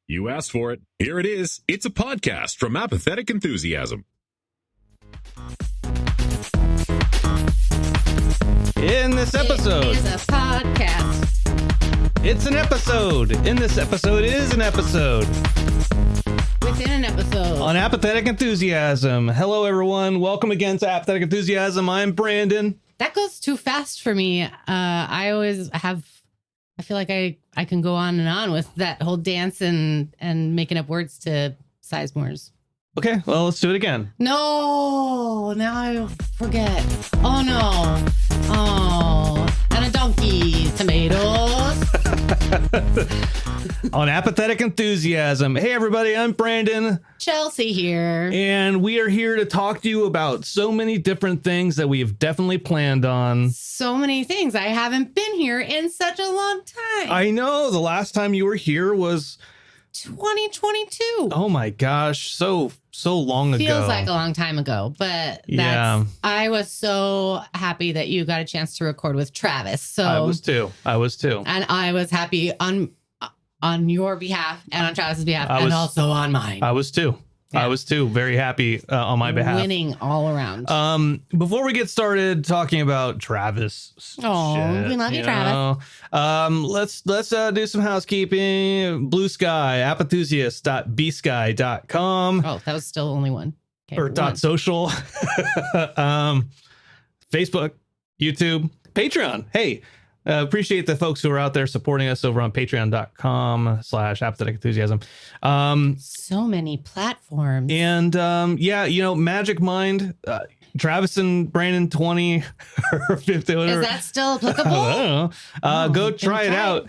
You asked for it. Here it is. It's a podcast from Apathetic Enthusiasm. In this episode, it is a podcast. It's an episode. In this episode is an episode. Within an episode. On Apathetic Enthusiasm. Hello, everyone. Welcome again to Apathetic Enthusiasm. I'm Brandon. That goes too fast for me. I feel like I can go on and on with that whole dance and making up words to Sizemores. Okay, well, let's do it again. No, now I forget. Oh, no. Oh, and a donkey. Tomatoes. On Apathetic Enthusiasm. Hey, everybody, I'm Brandon. Chelsea here. And we are here to talk to you about so many different things that we've definitely planned on. So many things. I haven't been here in such a long time. I know. The last time you were here was 2022. Oh my gosh, so long ago. Feels like a long time ago, but I was so happy that you got a chance to record with Travis. So I was too. And I was happy on your behalf and on Travis's behalf and also on mine. I was too. Yeah. I was too. Very happy on my behalf. Winning all around. Before we get started talking about Travis. We love you, Travis. Let's do some housekeeping. Bluesky, apathusiast.bsky.com. Oh, that was still only one. Okay, or .social. Facebook, YouTube, Patreon. Hey, appreciate the folks who are out there supporting us over on patreon.com/apathetic enthusiasm. So many platforms. And Magic Mind, Travis and Brandon 20 or 50. Whatever. Is that still applicable? I don't know. Go try it out.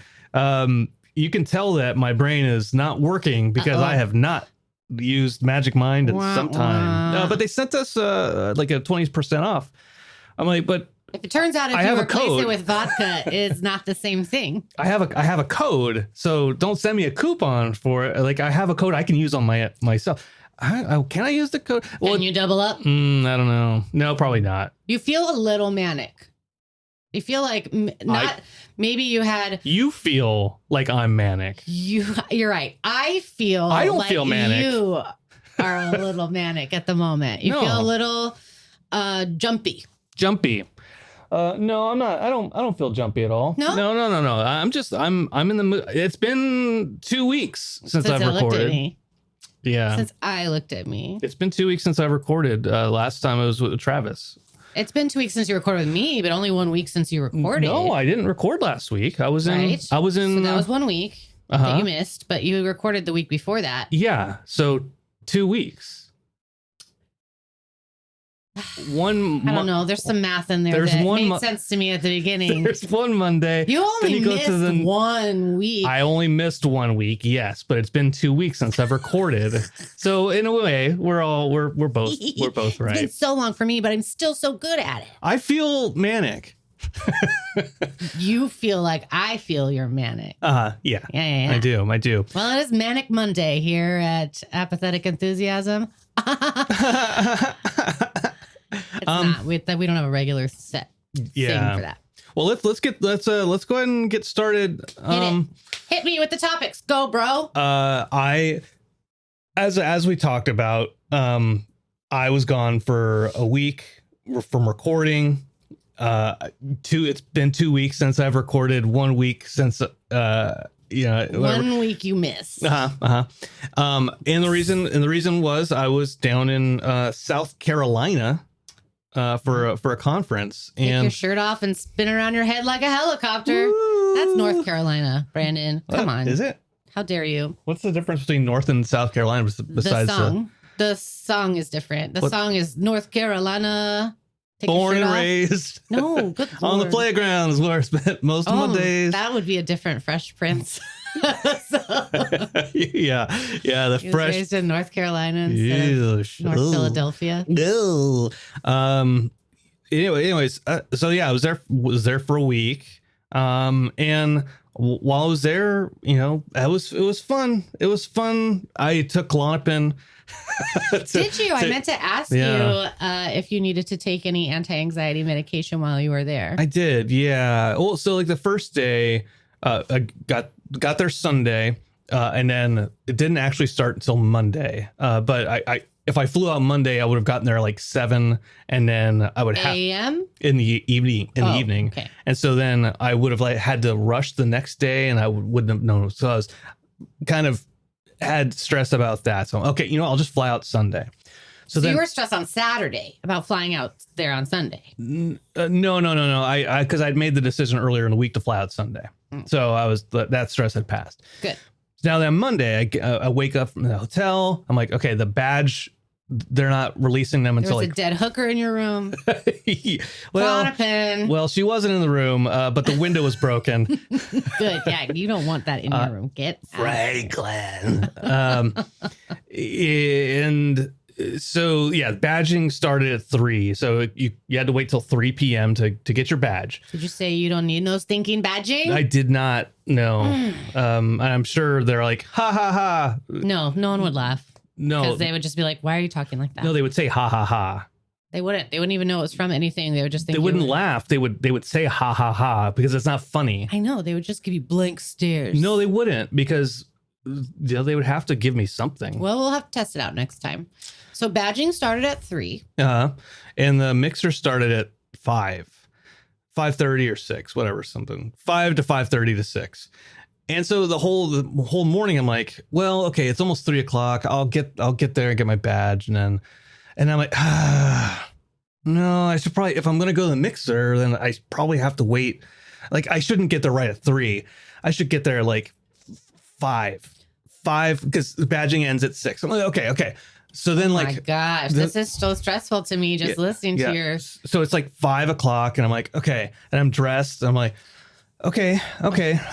You can tell that my brain is not working because I have not used Magic Mind in some time. But they sent us like a 20% off. I'm like, but if it turns out if you replace it with vodka, it's not the same thing. I have a code, so don't send me a coupon for it. Like I have a code I can use on myself. Can I use the code? Well, can you double up? I don't know. No, probably not. You feel a little manic. You feel like maybe you had. You feel like I'm manic. You're right. I don't feel manic. You are a little manic at the moment. You feel a little jumpy. No, I'm not. I don't feel jumpy at all. No. I'm in the mood. It's been 2 weeks since I've recorded. Looked at me. Yeah. Since I looked at me. It's been 2 weeks since I recorded. Last time it was with Travis. It's been 2 weeks since you recorded with me, but only 1 week since you recorded. No, I didn't record last week. I was in. So that was 1 week that you missed, but you recorded the week before that. Yeah. So 2 weeks. I don't know. There's some math in there that made sense to me at the beginning. There's one Monday. You only missed 1 week. I only missed 1 week, yes, but it's been 2 weeks since I've recorded. So in a way, we're both right. It's been so long for me, but I'm still so good at it. I feel manic. You feel like I feel you're manic. Yeah. I do. Well, it is Manic Monday here at Apathetic Enthusiasm. It's not. We don't have a regular set thing for that. Well, let's go ahead and get started. Hit me with the topics. Go, bro. As we talked about, I was gone for a week from recording. It's been 2 weeks since I've recorded. 1 week since 1 week you missed. And the reason was I was down in South Carolina for a conference. Take your shirt off and spin around your head like a helicopter. Woo! That's North Carolina, Brandon. Come on. Is it? How dare you? What's the difference between North and South Carolina besides the song? The song is different. The song is North Carolina. Born and raised. No, good Lord. On the playgrounds where I spent most of my days. That would be a different Fresh Prince. Yeah, the he fresh. Was raised in North Carolina instead of North Philadelphia. No. Anyways, so yeah, I was there for a week. And while I was there, it was fun. It was fun. I took Klonopin. Did you? I meant to ask you if you needed to take any anti-anxiety medication while you were there. I did. Yeah. Well, so like the first day, I got there Sunday. And then it didn't actually start until Monday. But if I flew out Monday, I would have gotten there like 7, and then I would have a.m. in the evening. Okay. And so then I would have like had to rush the next day, and I wouldn't have known. So I was kind of had stress about that. So okay, I'll just fly out Sunday. So then, you were stressed on Saturday about flying out there on Sunday. No. Because I'd made the decision earlier in the week to fly out Sunday. So that stress had passed. Good. Now then Monday, I wake up from the hotel. I'm like, okay, the badge, they're not releasing them until There's a dead hooker in your room. Well, she wasn't in the room, but the window was broken. Good. Yeah, you don't want that in your room. Get Franklin. And so badging started at 3. So you had to wait till 3 p.m. to get your badge. Did you say you don't need no stinking badging? I did not. No. I'm sure they're like, ha ha ha. No one would laugh. No, because they would just be like, why are you talking like that? No, they would say ha ha ha. They wouldn't even know it was from anything. They would just think they wouldn't laugh. They would say ha ha ha because it's not funny. I know. They would just give you blank stares. No, they wouldn't, because they would have to give me something. Well, we'll have to test it out next time. So badging started at 3. And the mixer started at 5:30 or 6, whatever, something 5 to 5:30 to 6. And so the whole morning, I'm like, well, okay, it's almost 3 o'clock. I'll get there and get my badge, and I'm like, no, I should probably, if I'm gonna go to the mixer, then I probably have to wait. Like, I shouldn't get there right at 3. I should get there like 5, because the badging ends at 6. I'm like, okay. So then, like, my gosh, this is so stressful to me just listening to yours. So it's like 5 o'clock, and I'm like, okay, and I'm dressed. And I'm like, okay. So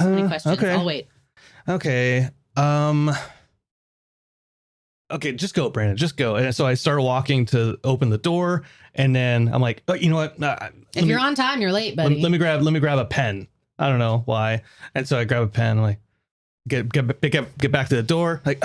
many questions. Okay. I'll wait. Okay. Okay, just go, Brandon. Just go. And so I started walking to open the door, and then I'm like, oh, you know what? If you're on time, you're late, buddy. Let me grab a pen. I don't know why. And so I grab a pen. I'm like, get back to the door. Like,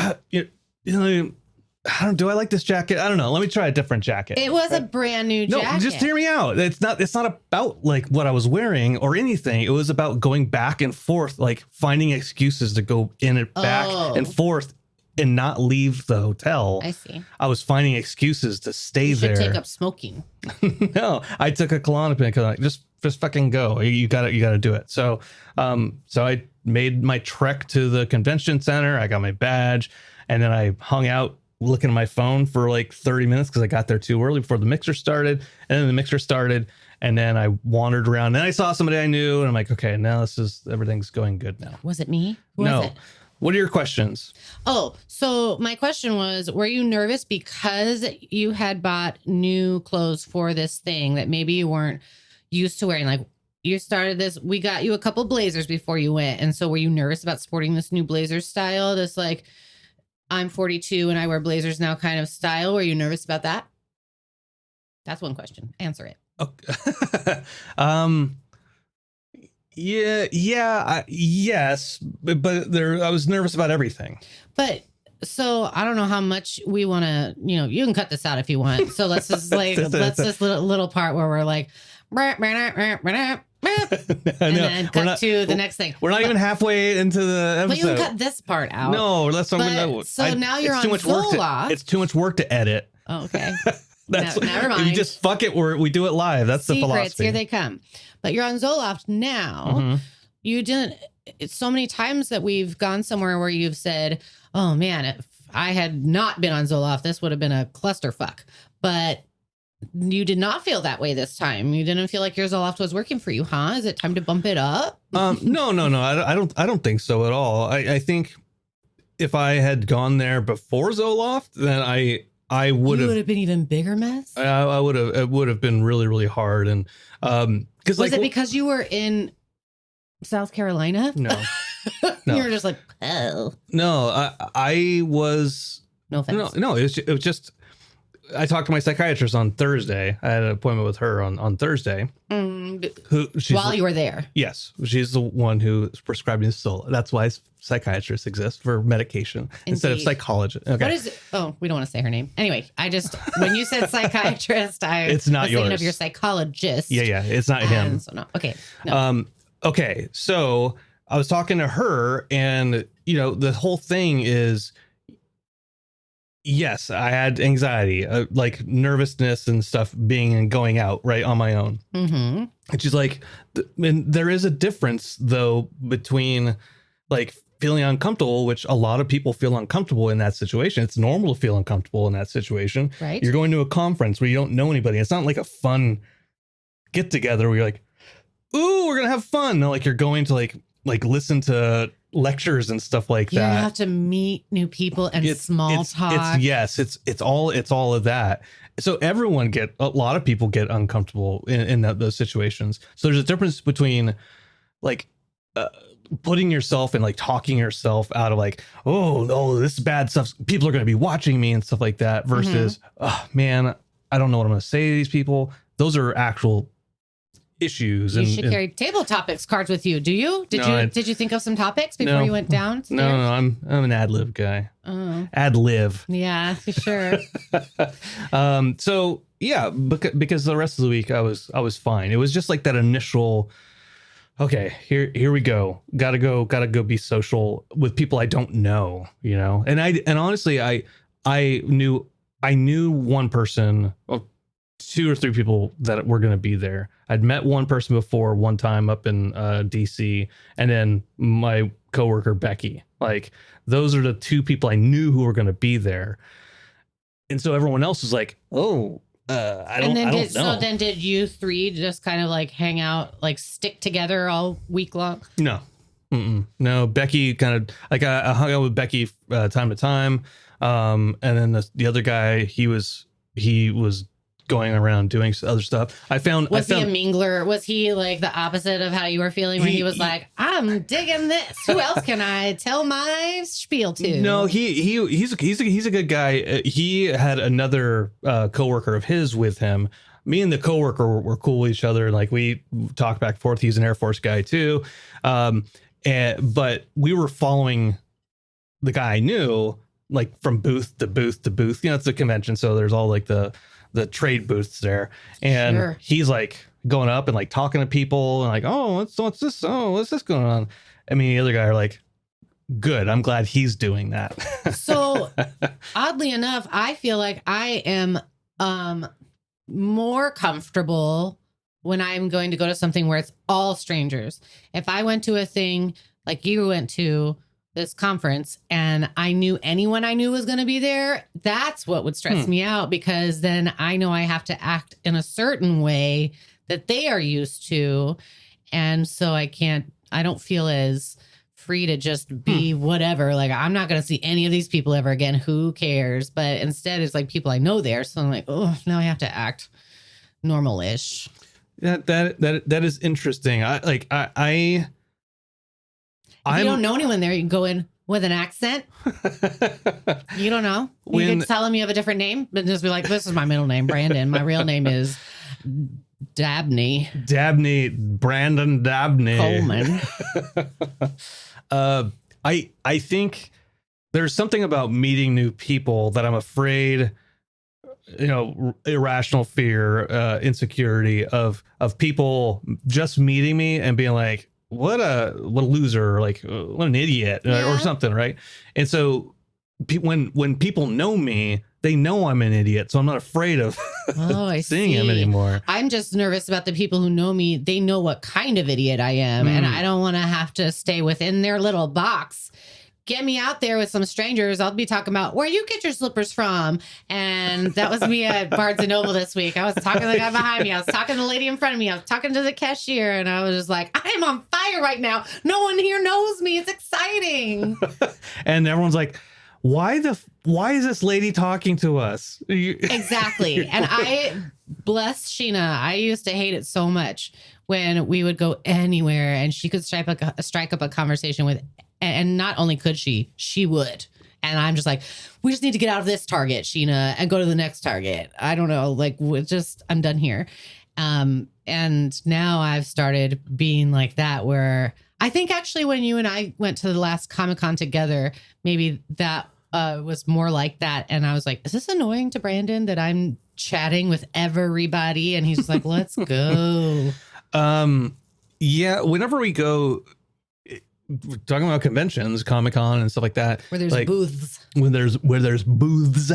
do I like this jacket? I don't know. Let me try a different jacket. It was a brand new jacket. No, just hear me out. It's not about like what I was wearing or anything. It was about going back and forth, like finding excuses to go in and back and forth and not leave the hotel. I see. I was finding excuses to stay there. You should take up smoking. No, I took a Klonopin because I'm like, just fucking go. You gotta do it. So I made my trek to the convention center. I got my badge, and then I hung out looking at my phone for like 30 minutes because I got there too early before the mixer started. And then the mixer started, and then I wandered around. Then I saw somebody I knew, and I'm like, okay, now everything's going good now. Was it me? Who no. was it? What are your questions? Oh, so my question was, were you nervous because you had bought new clothes for this thing that maybe you weren't used to wearing? Like, you started this, we got you a couple blazers before you went. And so were you nervous about sporting this new blazer style? This like, I'm 42 and I wear blazers now kind of style. Were you nervous about that? That's one question. Answer it. Okay. Yes, but I was nervous about everything. But so I don't know how much we want to, you can cut this out if you want. So let's just little part where we're like, and then cut to the next thing. We're not even halfway into the episode. But you can cut this part out. No, that's something. So now you're on Zoloft. It's too much work to edit. Oh, okay. Never mind. You just fuck it. We do it live. That's the philosophy. Here they come. But you're on Zoloft now. Mm-hmm. You didn't. It's so many times that we've gone somewhere where you've said, "Oh man, if I had not been on Zoloft, this would have been a clusterfuck." But you did not feel that way this time. You didn't feel like your Zoloft was working for you, huh? Is it time to bump it up? No. I don't think so at all. I think if I had gone there before Zoloft, then I would have been even bigger mess. I would have. It would have been really, really hard. And was it because you were in South Carolina? No. You were just like, oh no. I was no offense. No. It was just. I talked to my psychiatrist on Thursday. I had an appointment with her on Thursday. While you were there? Yes. She's the one who prescribed me Zoloft. That's why psychiatrists exist, for medication instead of psychologists. Okay. What is it? Oh, we don't want to say her name. Anyway, when you said psychiatrist, it's not was yours. thinking of your psychologist. Yeah. It's not him. So no. Okay. No. Okay. So I was talking to her, and the whole thing is, yes, I had anxiety, like nervousness and stuff being and going out right on my own. Mm-hmm. Which is like, and there is a difference though between like feeling uncomfortable, which a lot of people feel uncomfortable in that situation. It's normal to feel uncomfortable in that situation. Right. You're going to a conference where you don't know anybody. It's not like a fun get together where you're like, ooh, we're going to have fun. No, like you're going to like listen to lectures and stuff like that. You have to meet new people and small talk. It's all of that. So a lot of people get uncomfortable in those situations. So there's a difference between like putting yourself and like talking yourself out of like, oh no, this is bad stuff, people are going to be watching me and stuff like that, versus, oh man, I don't know what I'm going to say to these people. Those are actual issues. You should carry table topics cards with you. Do you? Did you think of some topics before you went down? No, I'm an ad lib guy. Oh. Ad lib. Yeah, for sure. So yeah, because the rest of the week I was fine. It was just like that initial, okay, here we go. Gotta go be social with people I don't know, And honestly, I knew one person, well, 2 or 3 people that were going to be there. I'd met one person before one time up in DC, and then my coworker Becky. Like those are the 2 people I knew who were going to be there. And so everyone else was like, "Oh, I don't know." So then did you 3 just kind of like hang out, like stick together all week long? No. No, Becky kind of like I hung out with Becky time to time. And then the other guy, he was going around doing other stuff. Was he a mingler? Was he like the opposite of how you were feeling when he was like, I'm digging this? Who else can I tell my spiel to? No, he's a good guy. He had another coworker of his with him. Me and the coworker were cool with each other. Like we talked back and forth. He's an Air Force guy too. But we were following the guy I knew, like from booth to booth to booth. It's a convention, so there's all like the trade booths there, and he's like going up and like talking to people and like, oh, what's this? Oh, what's this going on? I mean, the other guy are like, good. I'm glad he's doing that. So oddly enough, I feel like I am more comfortable when I'm going to go to something where it's all strangers. If I went to a thing like you went to this conference and I knew anyone I knew was going to be there, that's what would stress me out, because then I know I have to act in a certain way that they are used to. And so I don't feel as free to just be whatever. Like, I'm not going to see any of these people ever again. Who cares? But instead it's like people I know there. So I'm like, oh, now I have to act normal-ish. Yeah, that is interesting. If you don't know anyone there, you can go in with an accent. You don't know. You can tell them you have a different name, but just be like, this is my middle name, Brandon. My real name is Dabney. Brandon Dabney. Coleman. I think there's something about meeting new people that I'm afraid, irrational fear, insecurity of people just meeting me and being like, what a loser, like what an idiot, or something, right? And so when people know me, they know I'm an idiot, so I'm not afraid of seeing him anymore. I'm just nervous about the people who know me. They know what kind of idiot I am, and I don't want to have to stay within their little box. Get me out there with some strangers. I'll be talking about where you get your slippers from. And that was me at Barnes & Noble this week. I was talking to the guy behind me. I was talking to the lady in front of me. I was talking to the cashier. And I was just like, I am on fire right now. No one here knows me. It's exciting. And everyone's like, why is this lady talking to us? Exactly. And bless Sheena, I used to hate it so much when we would go anywhere and she could strike up a conversation with, and not only could she would. And I'm just like, we just need to get out of this Target, Sheena, and go to the next Target. I don't know. Like, I'm done here. And now I've started being like that, where I think actually when you and I went to the last Comic-Con together, maybe that was more like that. And I was like, is this annoying to Brandon that I'm chatting with everybody? And he's just like, let's go. Yeah. Whenever we go, talking about conventions, Comic-Con and stuff like that. Where there's like, booths. Where there's booths,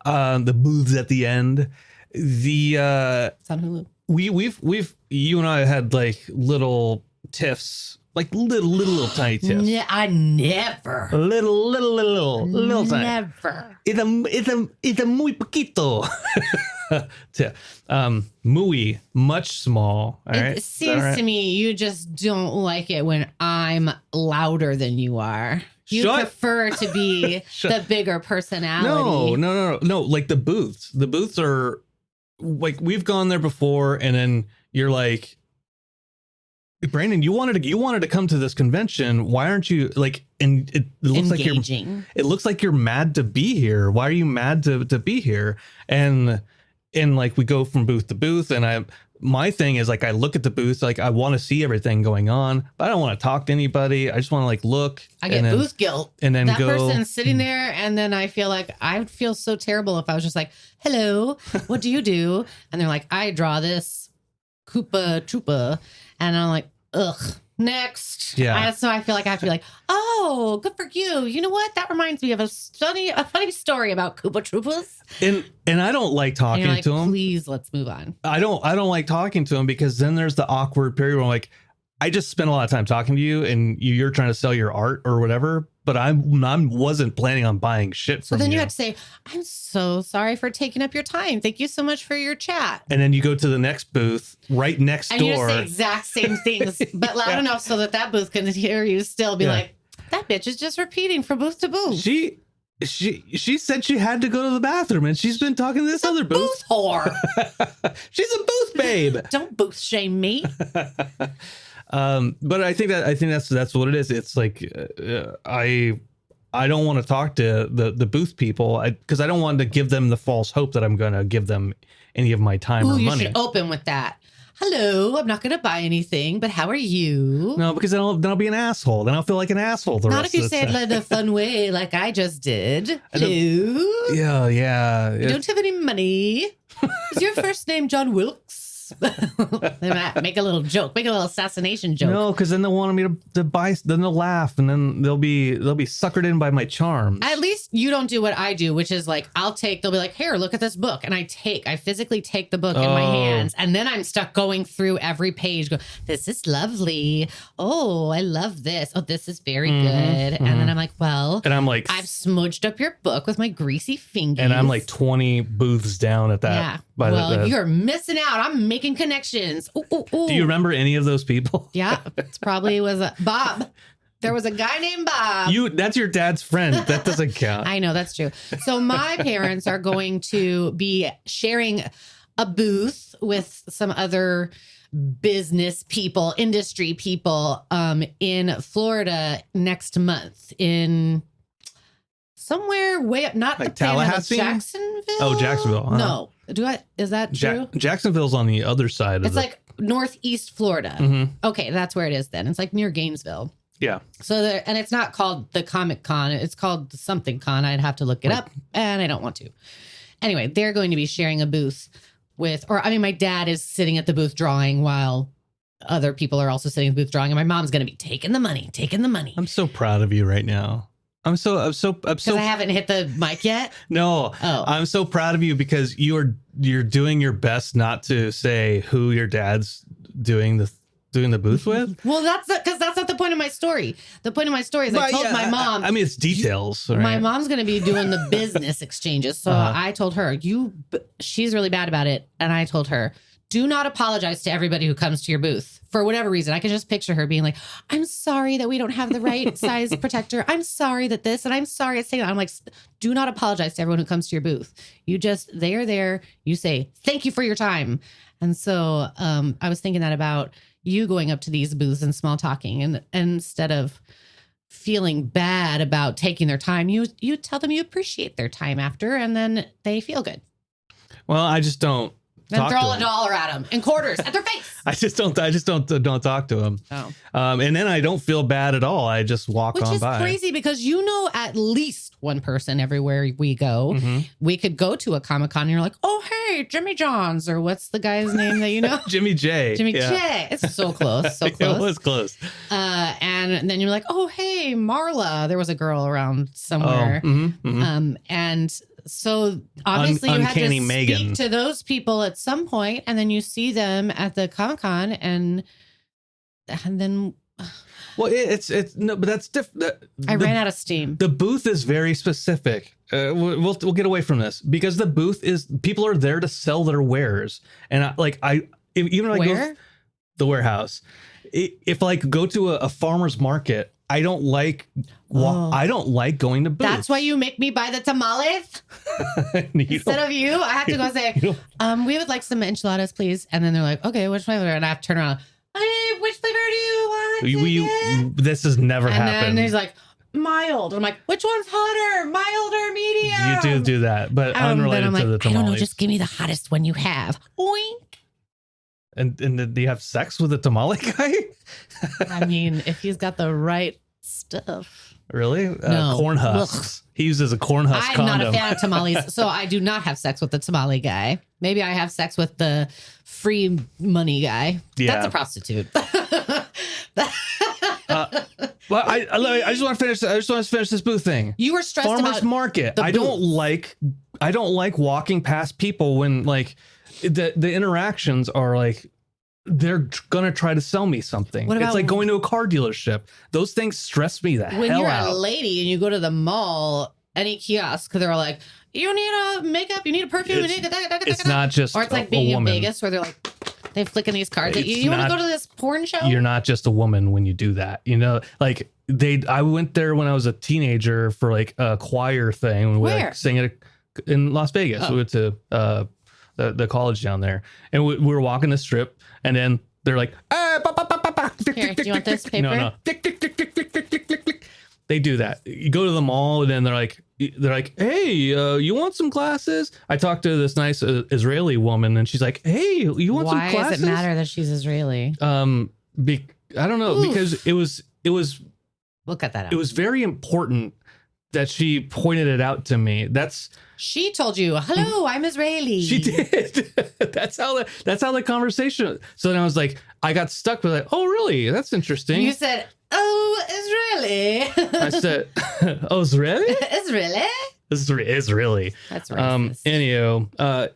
the booths at the end. It's on Hulu. We've you and I had like little tiffs, like little tiny tiffs. I never. Little tiny. Never. It's a muy poquito. Muy, much small. All right? It seems to me you just don't like it when I'm louder than you are. You prefer to be the bigger personality. No. Like the booths. The booths are like, we've gone there before, and then you're like, Brandon, you wanted to come to this convention. Why aren't you like? And it looks engaging. like it looks like you're mad to be here. Why are you mad to be here? And like we go from booth to booth, and my thing is like I look at the booth, like I want to see everything going on, but I don't want to talk to anybody. I just want to like look. I get booth guilt, and then that person's sitting there, and then I feel like I would feel so terrible if I was just like, "Hello, what do you do?" And they're like, "I draw this Koopa Troopa," and I'm like, "Ugh." Next. Yeah. So I feel like I have to be like, oh, good for you. You know what? That reminds me of a funny story about Koopa Troopas. And I don't like talking to him. Please, let's move on. I don't like talking to him, because then there's the awkward period where I'm like, I just spent a lot of time talking to you, and you're trying to sell your art or whatever, but I wasn't planning on buying shit from you. So then you have to say, I'm so sorry for taking up your time. Thank you so much for your chat. And then you go to the next booth right next door. And you say exact same things, but loud enough so that booth can hear you still be like, that bitch is just repeating from booth to booth. She said she had to go to the bathroom, and she's been talking to this other booth. Booth whore. She's a booth babe. Don't booth shame me. But I think that's what it is. It's like I don't want to talk to the booth people, because I don't want to give them the false hope that I'm going to give them any of my time or money. You should open with that. Hello, I'm not going to buy anything, but how are you? No, because then I'll be an asshole. Then I'll feel like an asshole. Not if you say it in a fun way, like I just did. Hello. Yeah. You don't have any money. Is your first name John Wilkes? They might make a little joke, make a little assassination joke. No, because then they'll want me to buy. Then they'll laugh, and then they'll be suckered in by my charms. At least you don't do what I do, which is like they'll be like, here, look at this book, and I physically take the book in my hands, and then I'm stuck going through every page. Go, this is lovely. Oh, I love this. Oh, this is very good. And then I'm like, well, and I'm like, I've smudged up your book with my greasy fingers, and I'm like 20 booths down at that. Yeah. You're missing out. I'm making connections. Ooh. Do you remember any of those people? Yeah, it probably was Bob. There was a guy named Bob. That's your dad's friend. That doesn't count. I know, that's true. So my parents are going to be sharing a booth with some other business people, industry people, in Florida next month in somewhere way up, not like the panhandle, Tallahassee? Jacksonville. Oh, Jacksonville. Huh? No, is that true? Jacksonville's on the other side. It's like northeast Florida. Mm-hmm. Okay, that's where it is then. It's like near Gainesville. Yeah. So and it's not called the Comic Con. It's called the something con. I'd have to look it up, and I don't want to. Anyway, they're going to be sharing a booth my dad is sitting at the booth drawing while other people are also sitting at the booth drawing, and my mom's going to be taking the money. I'm so proud of you right now. I'm so because I haven't hit the mic yet. No, I'm so proud of you because you're doing your best not to say who your dad's doing the booth with. Well, that's not the point of my story. The point of my story is I told my mom. I mean, it's details. Right? My mom's going to be doing the business exchanges, so I told her she's really bad about it, and I told her, do not apologize to everybody who comes to your booth for whatever reason. I can just picture her being like, I'm sorry that we don't have the right size protector. I'm sorry that this, and I'm sorry it's taken. I'm like, do not apologize to everyone who comes to your booth. They are there. You say, thank you for your time. And so I was thinking that about you going up to these booths and small talking, and instead of feeling bad about taking their time, you tell them you appreciate their time after, and then they feel good. Well, I just don't. Then throw $1 at them and quarters at their face. I just don't talk to them. Oh. And then I don't feel bad at all. I just walk on by. Which is crazy because you know at least one person everywhere we go. Mm-hmm. We could go to a Comic-Con and you're like, oh, hey, Jimmy John's, or what's the guy's name that you know? Jimmy J. J. It's so close. So close. It was close. And then you're like, oh, hey, Marla. There was a girl around somewhere. Oh, mm-hmm. And so obviously you had to speak Megan. to those people at some point, and then you see them at the Comic-Con and then well, it's no, but that's different. I ran out of steam. The booth is very specific. We'll get away from this because the booth is people are there to sell their wares, and even if I go the warehouse, if I go to a farmer's market, I don't like going to booths. That's why you make me buy the tamales instead of you. I have to go say, we would like some enchiladas, please. And then they're like, okay, which flavor? And I have to turn around. Hey, which flavor do you want? This has never happened. And then he's like, mild. I'm like, which one's hotter, mild or medium? You do that, but unrelated to the tamales. I don't know, just give me the hottest one you have. Oink. And do you have sex with the tamale guy? I mean, if he's got the right stuff. Really? No. Corn husks. He uses a corn husk condom. I'm not a fan of tamales, so I do not have sex with the tamale guy. Maybe I have sex with the free money guy. Yeah. That's a prostitute. Well, I just want to finish. I just want to finish this booth thing. You were stressed Farmers about market. I don't like walking past people when the interactions are they're gonna try to sell me something. It's like going to a car dealership. Those things stress me the hell out. When you're a lady and you go to the mall, any kiosk, they're like, you need a makeup, you need a perfume, it's not just or it's like being in Vegas where they're like, they're flicking these cards at you. You want to go to this porn show? You're not just a woman when you do that. I went there when I was a teenager for a choir thing. Where? We sang it in Las Vegas. Oh. We went to the college down there, and we were walking the strip, and then they're like, Here, do you want this paper? No. They do that. You go to the mall, and then they're like, hey, you want some glasses? I talked to this nice Israeli woman, and she's like, hey, you want some glasses? Why does it matter that she's Israeli? I don't know. Oof. Because it was. We'll cut that out. It was very important that she pointed it out to me. She told you, hello, I'm Israeli. She did. That's how the conversation. So then I was like, I got stuck with oh, really? That's interesting. You said, oh, Israeli. I said, oh, Israeli? Israeli? Israeli. That's racist. Anyhow,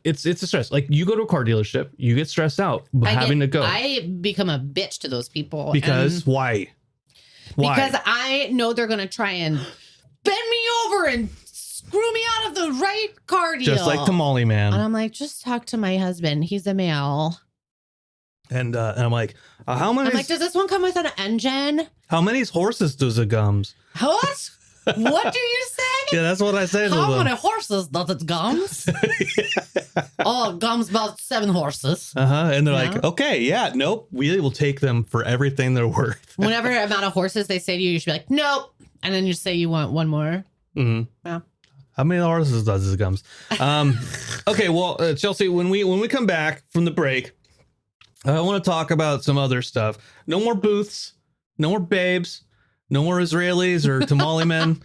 it's a stress. You go to a car dealership, you get stressed out having to go. I become a bitch to those people. Because why? Because I know they're going to try and bend me over and screw me out of the right car deal. Just like Tamale Man. And I'm like, just talk to my husband. He's a male. And I'm like, how many? I'm like, does this one come with an engine? How many horses does it comes? What? What do you say? Yeah, that's what I say. How many horses does it comes? Oh, it comes about 7 horses. And they're like, okay, yeah, nope. We will take them for everything they're worth. Whatever amount of horses they say to you, you should be like, nope. And then you say you want one more. Mm-hmm. Yeah. How many horses does it comes? Okay, well, Chelsea, when we come back from the break, I want to talk about some other stuff. No more booths, no more babes, no more Israelis or tamale men.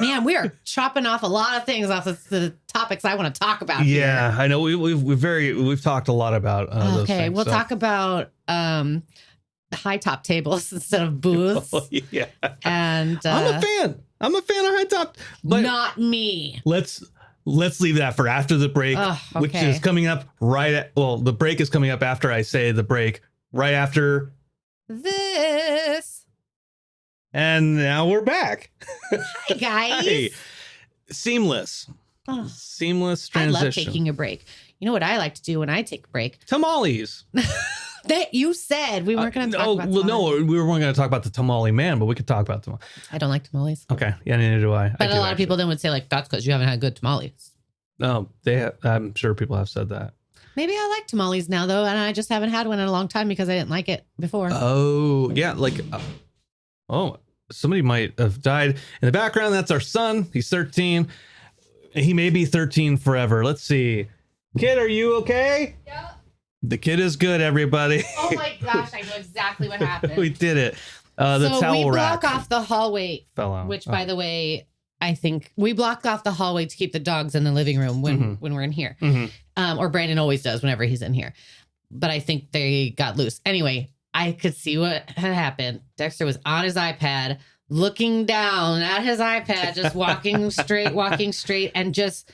Man, we are chopping off a lot of things off of the topics I want to talk about. Yeah, here. I know we've talked a lot about those things. We'll talk about high top tables instead of booths. Oh, yeah, and I'm a fan of high top, but not me. Let's leave that for after the break, which is coming up the break is coming up after I say the break, right after this. And now we're back. Hi, guys. Hey. Seamless transition. I love taking a break. You know what I like to do when I take a break? Tamales. You said we weren't going to talk about tamales. No, we weren't going to talk about the tamale man, but we could talk about tamales. I don't like tamales. Okay. Yeah, neither do I. But a lot of people then would say, that's because you haven't had good tamales. No, I'm sure people have said that. Maybe I like tamales now, though, and I just haven't had one in a long time because I didn't like it before. Oh, yeah. Somebody might have died in the background. That's our son. He's 13. He may be 13 forever. Let's see. Kid, are you okay? Yeah. The kid is good, everybody. Oh my gosh, I know exactly what happened. We did it. The towel we rack block off the hallway, fell out. which, by the way, I think we block off the hallway to keep the dogs in the living room when we're in here. Or Brandon always does whenever he's in here. But I think they got loose. Anyway, I could see what had happened. Dexter was on his iPad, looking down at his iPad, just walking straight, and just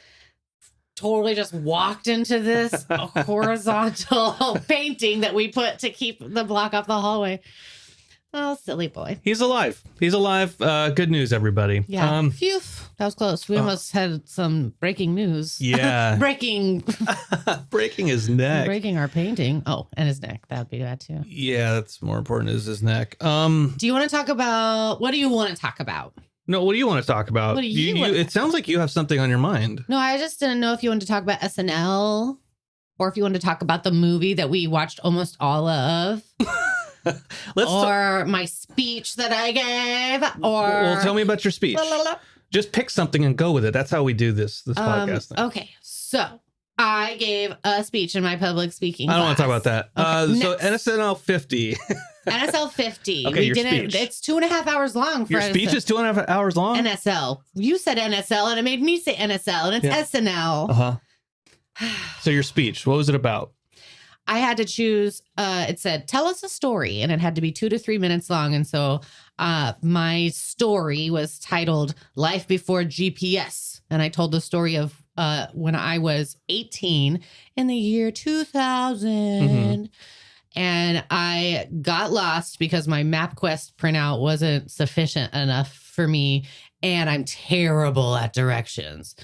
totally just walked into this horizontal painting that we put to keep the block off the hallway. Oh, silly boy. He's alive. Good news, everybody. Yeah. Phew. That was close. We almost had some breaking news. Yeah. breaking his neck. Breaking our painting. Oh, and his neck. That would be bad too. Yeah, that's more important is his neck. Do you want to talk about, what do you want to talk about? No, what do you want to talk about? It sounds like you have something on your mind. No, I just didn't know if you wanted to talk about SNL or if you wanted to talk about the movie that we watched almost all of. My speech that I gave, well, tell me about your speech. Just pick something and go with it. That's how we do this podcast thing. Okay, so I gave a speech in my public speaking I don't class. want to talk about that. Okay, so NSNL 50. NSL 50. Okay, your speech. It's 2.5 hours long. Your speech is 2.5 hours long? NSL. You said NSL and it made me say NSL and it's SNL. So your speech, what was it about? I had to choose, it said, tell us a story, and it had to be 2 to 3 minutes long. And so my story was titled Life Before GPS. And I told the story of when I was 18 in the year 2000. And I got lost because my MapQuest printout wasn't sufficient enough for me. And I'm terrible at directions.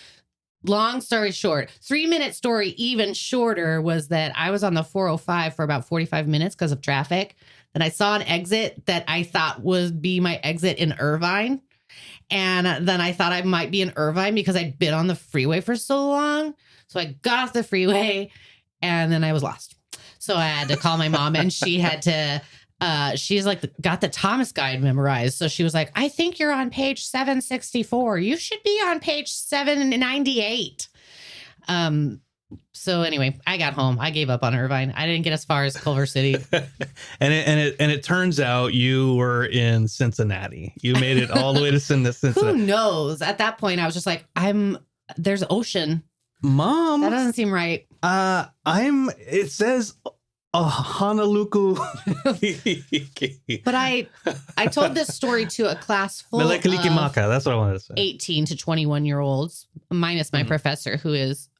Long story short, 3-minute story, even shorter, was that I was on the 405 for about 45 minutes because of traffic. And I saw an exit that I thought would be my exit in Irvine. And then I thought I might be in Irvine because I'd been on the freeway for so long. So I got off the freeway and then I was lost. So I had to call my mom and she had to, she's like, got the Thomas guide memorized. So she was like, I think you're on page 764. You should be on page 798. So anyway, I got home. I gave up on Irvine. I didn't get as far as Culver City. and it turns out you were in Cincinnati. You made it all the way to Cincinnati. Who knows? At that point, I was just like, there's ocean. Mom. That doesn't seem right. It says Honolulu. But I told this story to a class full of that's what I wanted to say. 18 to 21-year-olds, minus my professor, who is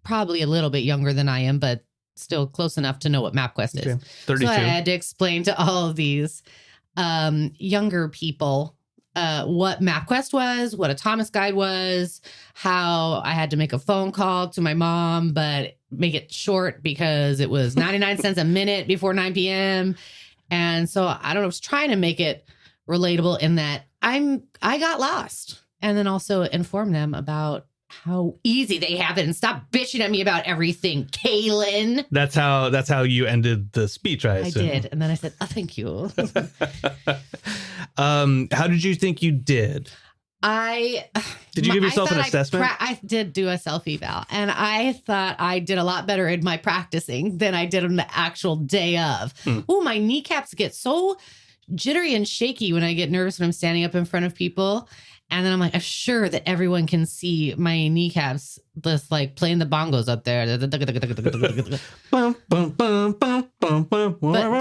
probably a little bit younger than I am, but still close enough to know what MapQuest is. 32. So I had to explain to all of these younger people what MapQuest was, what a Thomas guide was, how I had to make a phone call to my mom, but make it short because it was 99 cents a minute before 9 p.m. And so I don't know, I was trying to make it relatable in that I got lost, and then also inform them about how easy they have it and stop bitching at me about everything, Kaylin. That's how you ended the speech, I assume. I did. And then I said, oh, thank you. How did you think you did? Did you give yourself an assessment? I did do a self-eval, and I thought I did a lot better in my practicing than I did on the actual day of. Oh, my kneecaps get so jittery and shaky when I get nervous when I'm standing up in front of people. And then I'm like, I'm sure that everyone can see my kneecaps just like playing the bongos up there. But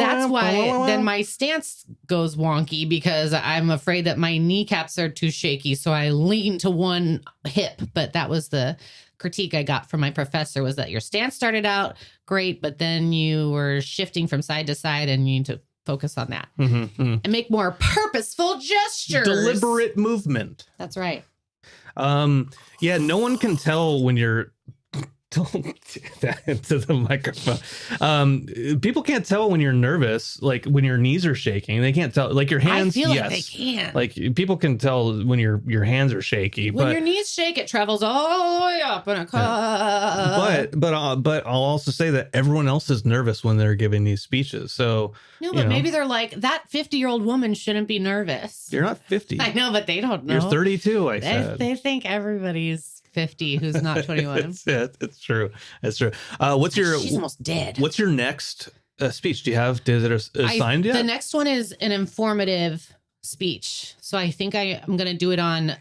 that's why then my stance goes wonky because I'm afraid that my kneecaps are too shaky. So I lean to one hip. But that was the critique I got from my professor, was that your stance started out great, but then you were shifting from side to side and you need to focus on that and make more purposeful gestures. Deliberate movement. That's right. Yeah, no one can tell when you're don't do that into the microphone. People can't tell when you're nervous, like when your knees are shaking. They can't tell, like your hands. I feel like they can. Like people can tell when your hands are shaky. When your knees shake, it travels all the way up in a car. But I'll also say that everyone else is nervous when they're giving these speeches. So no, but maybe they're like, that 50-year-old woman shouldn't be nervous. You're not 50. I know, but they don't know. You're 32. I said they think everybody's 50 who's not 21. It's true. That's true. She's almost dead. What's your next speech? Do you have? Is it assigned yet? The next one is an informative speech. So I think I'm going to do it on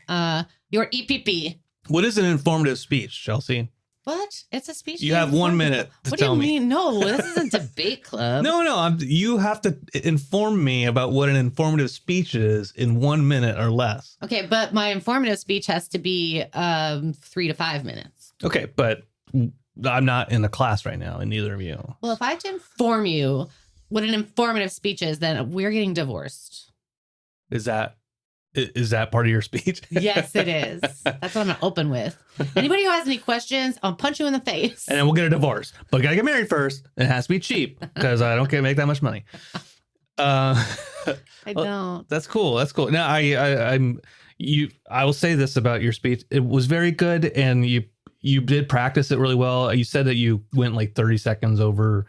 your EPP. What is an informative speech, Chelsea? What? It's a speech. You have 1 minute to tell me. What do you mean? No, this isn't debate club. No. You have to inform me about what an informative speech is in 1 minute or less. Okay, but my informative speech has to be 3 to 5 minutes. Okay, but I'm not in a class right now, and neither of you. Well, if I have to inform you what an informative speech is, then we're getting divorced. Is that part of your speech? Yes, it is. That's what I'm going to open with. Anybody who has any questions, I'll punch you in the face. And then we'll get a divorce. But gotta get married first. It has to be cheap because I don't make that much money. I don't. That's cool. Now I will say this about your speech. It was very good, and you did practice it really well. You said that you went like 30 seconds over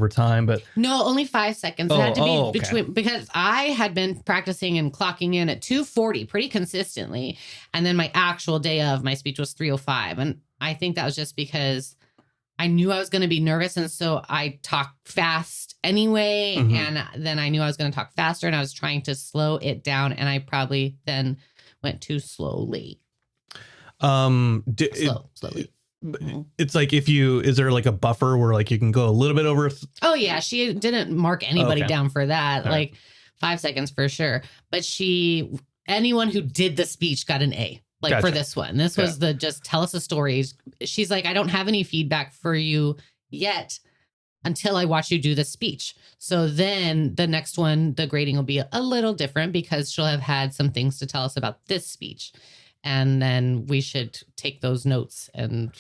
time, but no, only 5 seconds. It had to be between, because I had been practicing and clocking in at 2:40 pretty consistently. And then my actual day of my speech was 3:05. And I think that was just because I knew I was going to be nervous. And so I talked fast anyway. Mm-hmm. And then I knew I was going to talk faster, and I was trying to slow it down. And I probably then went too slowly. Slowly. It's like is there like a buffer where like you can go a little bit over? Oh yeah, she didn't mark anybody down for that. All like 5 seconds for sure. But anyone who did the speech got an A. Like gotcha. For this one, this was the just tell us a story. She's like, I don't have any feedback for you yet until I watch you do the speech. So then the next one, the grading will be a little different because she'll have had some things to tell us about this speech. And then we should take those notes and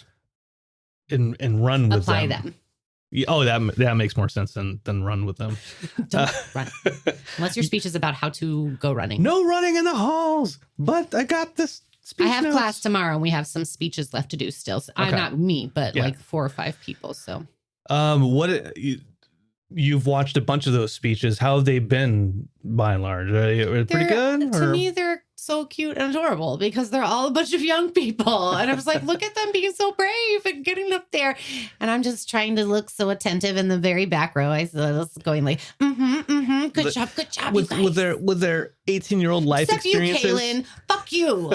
run with apply them. Oh, that makes more sense than run with them. Don't run. Unless your speech is about how to go running. No running in the halls, but I got this speech. I have class tomorrow, and we have some speeches left to do still. So okay. Not me, but like 4 or 5 people. So, you've watched a bunch of those speeches. How have they been by and large? Are they pretty good? To me, they're so cute and adorable because they're all a bunch of young people. And I was like, look at them being so brave and getting up there. And I'm just trying to look so attentive in the very back row. I was going like, good job. With their 18-year-old life experiences. You, Kaylin. Fuck you.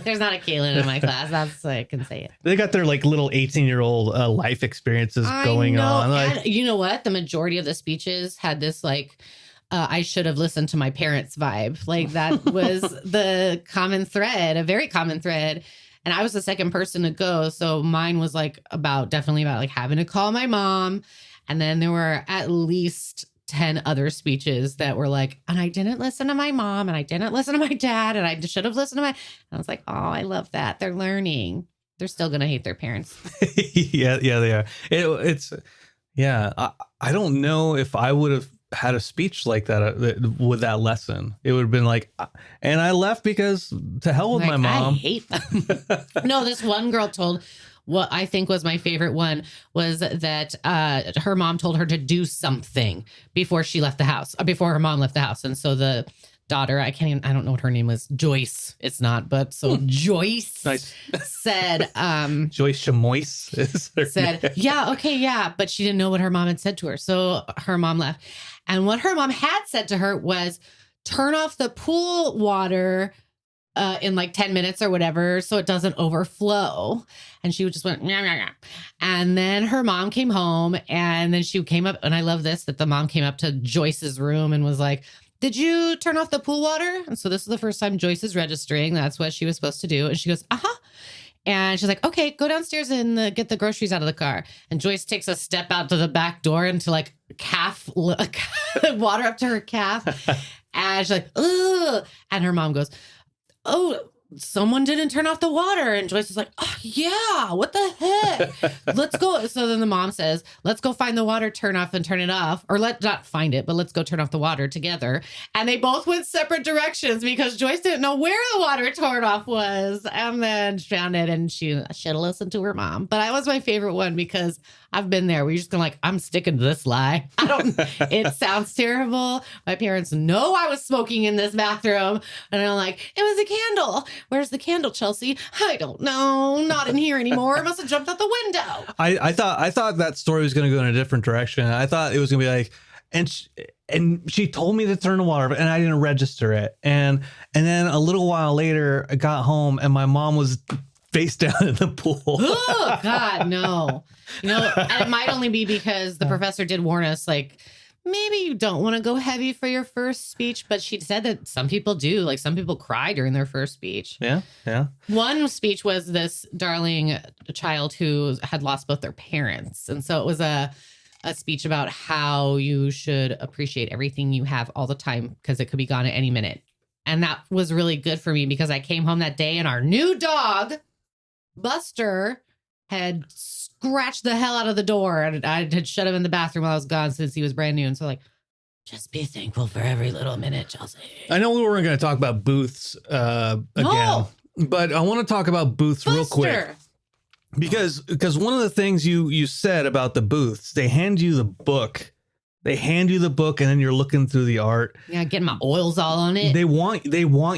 There's not a Kaylin in my class. That's I can say it. They got their like little 18-year-old life experiences going on. Like, and you know what? The majority of the speeches had this like, I should have listened to my parents vibe. Like that was the common thread, a very common thread. And I was the second person to go. So mine was like definitely about like having to call my mom. And then there were at least 10 other speeches that were like, and I didn't listen to my mom, and I didn't listen to my dad, and I should have listened to and I was like, oh, I love that. They're learning. They're still going to hate their parents. yeah, they are. I don't know if I would have had a speech like that with that lesson. It would have been like, and I left because to hell with my mom. I hate them. No, this one girl told what I think was my favorite one was that her mom told her to do something before she left the house, before her mom left the house. And so the daughter, I don't know what her name was. Joyce. It's not, but so Joyce said, Joyce Chamois said, yeah. But she didn't know what her mom had said to her. So her mom left. And what her mom had said to her was turn off the pool water in like 10 minutes or whatever, so it doesn't overflow. And she just went, nah, nah, nah. And then her mom came home, and then she came up, and I love this, that the mom came up to Joyce's room and was like, did you turn off the pool water? And so this is the first time Joyce is registering. That's what she was supposed to do. And she goes, uh-huh. And she's like, okay, go downstairs and get the groceries out of the car. And Joyce takes a step out to the back door into like water up to her calf. And she's like, ugh. And her mom goes, oh, someone didn't turn off the water. And Joyce is like, oh, yeah, what the heck? Let's go. So then the mom says, let's go find the water, turn off and turn it off. Or let's not find it, but let's go turn off the water together. And they both went separate directions because Joyce didn't know where the water turn off was. And then she found it, and she should have listened to her mom. But that was my favorite one because I've been there. We're just going like, I'm sticking to this lie. It sounds terrible. My parents know I was smoking in this bathroom. And I'm like, it was a candle. Where's the candle, Chelsea? I don't know. Not in here anymore. It must have jumped out the window. I thought that story was going to go in a different direction. I thought it was going to be like, and she told me to turn the water off, and I didn't register it. And then a little while later, I got home, and my mom was face down in the pool. Oh God, no. It might only be because the professor did warn us, like, maybe you don't want to go heavy for your first speech, but she said that some people do. Like, some people cry during their first speech. Yeah. One speech was this darling child who had lost both their parents. And so it was a speech about how you should appreciate everything you have all the time because it could be gone at any minute. And that was really good for me because I came home that day and our new dog, Buster, had scratched the hell out of the door, and I had shut him in the bathroom while I was gone since he was brand new. And so, like, just be thankful for every little minute, Chelsea. I know we weren't going to talk about booths again, but I want to talk about booths Buster. real quick because one of the things you said about the booths, they hand you the book. They hand you the book, and then you're looking through the art. Yeah, getting my oils all on it. They want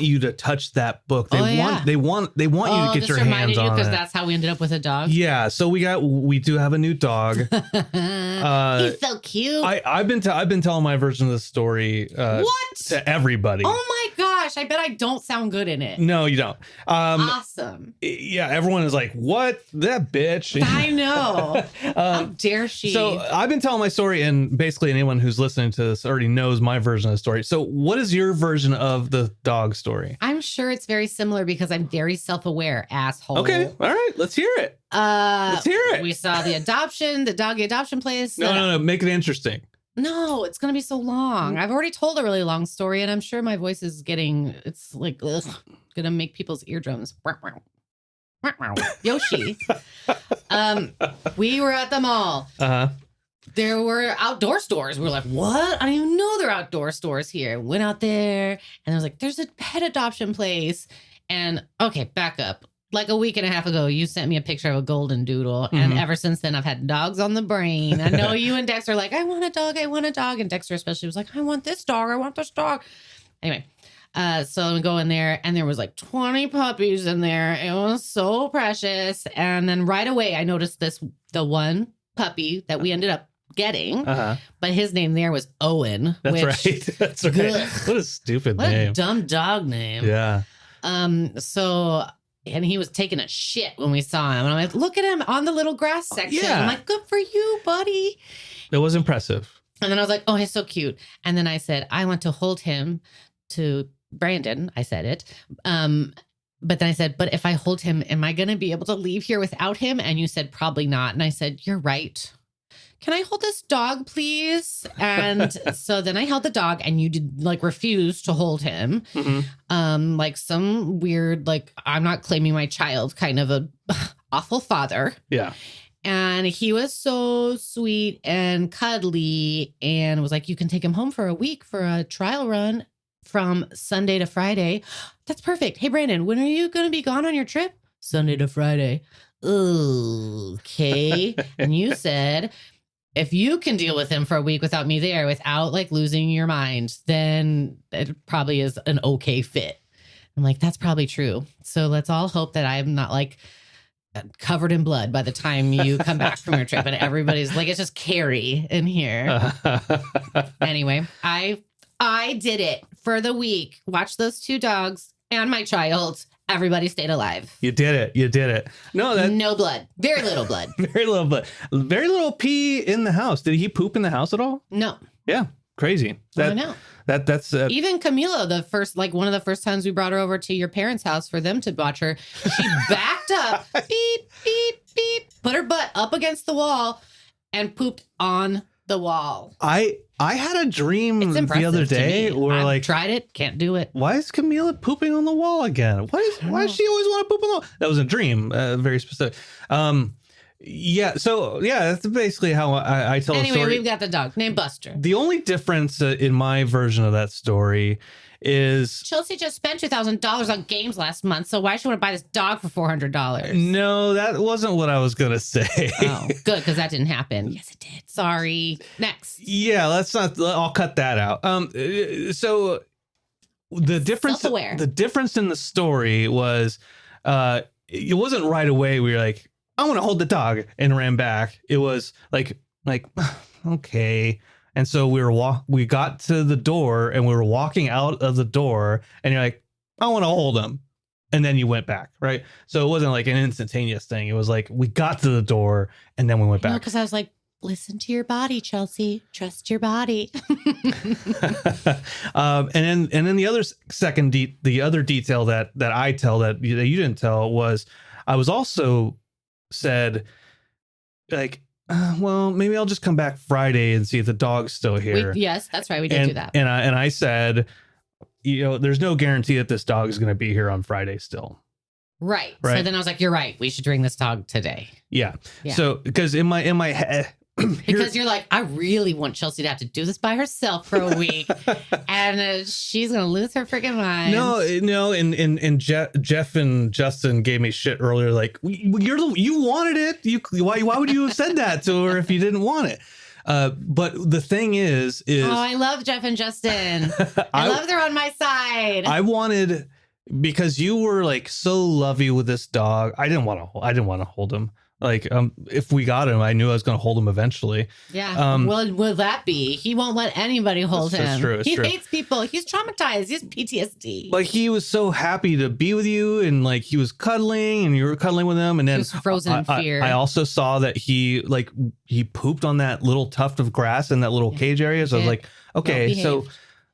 you to touch that book. They want you to get your hands on it. Because that's how we ended up with a dog. Yeah, so we do have a new dog. He's so cute. I've been telling my version of the story to everybody. Oh my gosh, I bet I don't sound good in it. No, you don't. Awesome. Yeah, everyone is like, "What? That bitch?" I know. How dare she? So I've been telling my story, and basically anyone who's listening to this already knows my version of the story. So what is your version of the dog story? I'm sure it's very similar because I'm very self-aware, asshole. Okay, all right, let's hear it. Let's hear it. We saw the doggy adoption place. No, make it interesting. No, it's going to be so long. I've already told a really long story, and I'm sure my voice is it's like, going to make people's eardrums. Yoshi. We were at the mall. Uh-huh. There were outdoor stores. We were like, what? I didn't even know there were outdoor stores here. Went out there, and I was like, there's a pet adoption place. And okay, back up. Like a week and a half ago, you sent me a picture of a golden doodle. Mm-hmm. And ever since then, I've had dogs on the brain. I know you and Dexter are like, I want a dog. And Dexter especially was like, I want this dog. Anyway, so we go in there, and there was like 20 puppies in there. It was so precious. And then right away, I noticed the one puppy that we ended up getting, but his name there was Owen. That's right. That's right. What a stupid name. What a dumb dog name. Yeah. And he was taking a shit when we saw him. And I'm like, look at him on the little grass section. Yeah. I'm like, good for you, buddy. It was impressive. And then I was like, oh, he's so cute. And then I said, I want to hold him to Brandon. I said it. But then I said, but if I hold him, am I going to be able to leave here without him? And you said, probably not. And I said, you're right. Can I hold this dog, please? And so then I held the dog, and you did refuse to hold him. Mm-hmm. Like some weird, I'm not claiming my child kind of a awful father. Yeah. And he was so sweet and cuddly and was like, you can take him home for a week for a trial run from Sunday to Friday. That's perfect. Hey, Brandon, when are you going to be gone on your trip? Sunday to Friday. Okay. And you said, if you can deal with him for a week without me there, without losing your mind, then it probably is an okay fit. I'm like, that's probably true. So let's all hope that I'm not covered in blood by the time you come back from your trip and everybody's like, it's just Carrie in here. Anyway, I did it for the week. Watch those two dogs and my child. Everybody stayed alive. You did it. No blood. Very little blood. Very little blood. Very little pee in the house. Did he poop in the house at all? No. Yeah. Crazy. I know. That's even Camila, the first, one of the first times we brought her over to your parents' house for them to watch her, she backed up, beep, beep, beep, put her butt up against the wall and pooped on the wall. I had a dream the other day where I tried it, can't do it. Why is Camila pooping on the wall again? Why does she always want to poop on the wall? That was a dream, very specific. Yeah. So yeah, that's basically how I tell a story. Anyway, we've got the dog named Buster. The only difference in my version of that story is Chelsea just spent $2,000 on games last month, so why should we want to buy this dog for $400? No, that wasn't what I was gonna say. Oh, good, because that didn't happen. Yes, it did. Sorry. Next. Yeah, I'll cut that out. So the difference in the story was, it wasn't right away. We were like, I want to hold the dog and ran back. It was like, okay. And so we got to the door and we were walking out of the door and you're like, I want to hold him. And then you went back, right? So it wasn't like an instantaneous thing. It was like we got to the door and then we went back. Because I was like, listen to your body, Chelsea. Trust your body. And then the other the other detail that I tell that you didn't tell was I was also said like, well, maybe I'll just come back Friday and see if the dog's still here. Yes, that's right. We did do that. And I said, there's no guarantee that this dog is going to be here on Friday still. Right. So then I was like, you're right. We should bring this dog today. Yeah. So because in my head, because you're like, I really want Chelsea to have to do this by herself for a week, and she's gonna lose her freaking mind. No, and Jeff and Justin gave me shit earlier. Like, you wanted it. Why would you have said that to her if you didn't want it? But the thing is I love Jeff and Justin. I love they're on my side. I wanted, because you were like so lovey with this dog. I didn't want to hold him. Like, if we got him, I knew I was going to hold him eventually. Yeah. Will that be? He won't let anybody hold him. It's true. He hates people. He's traumatized. He has PTSD. Like, he was so happy to be with you, and like he was cuddling, and you were cuddling with him, and then he was frozen in fear. I also saw that he pooped on that little tuft of grass in that little cage area. So I was like, okay,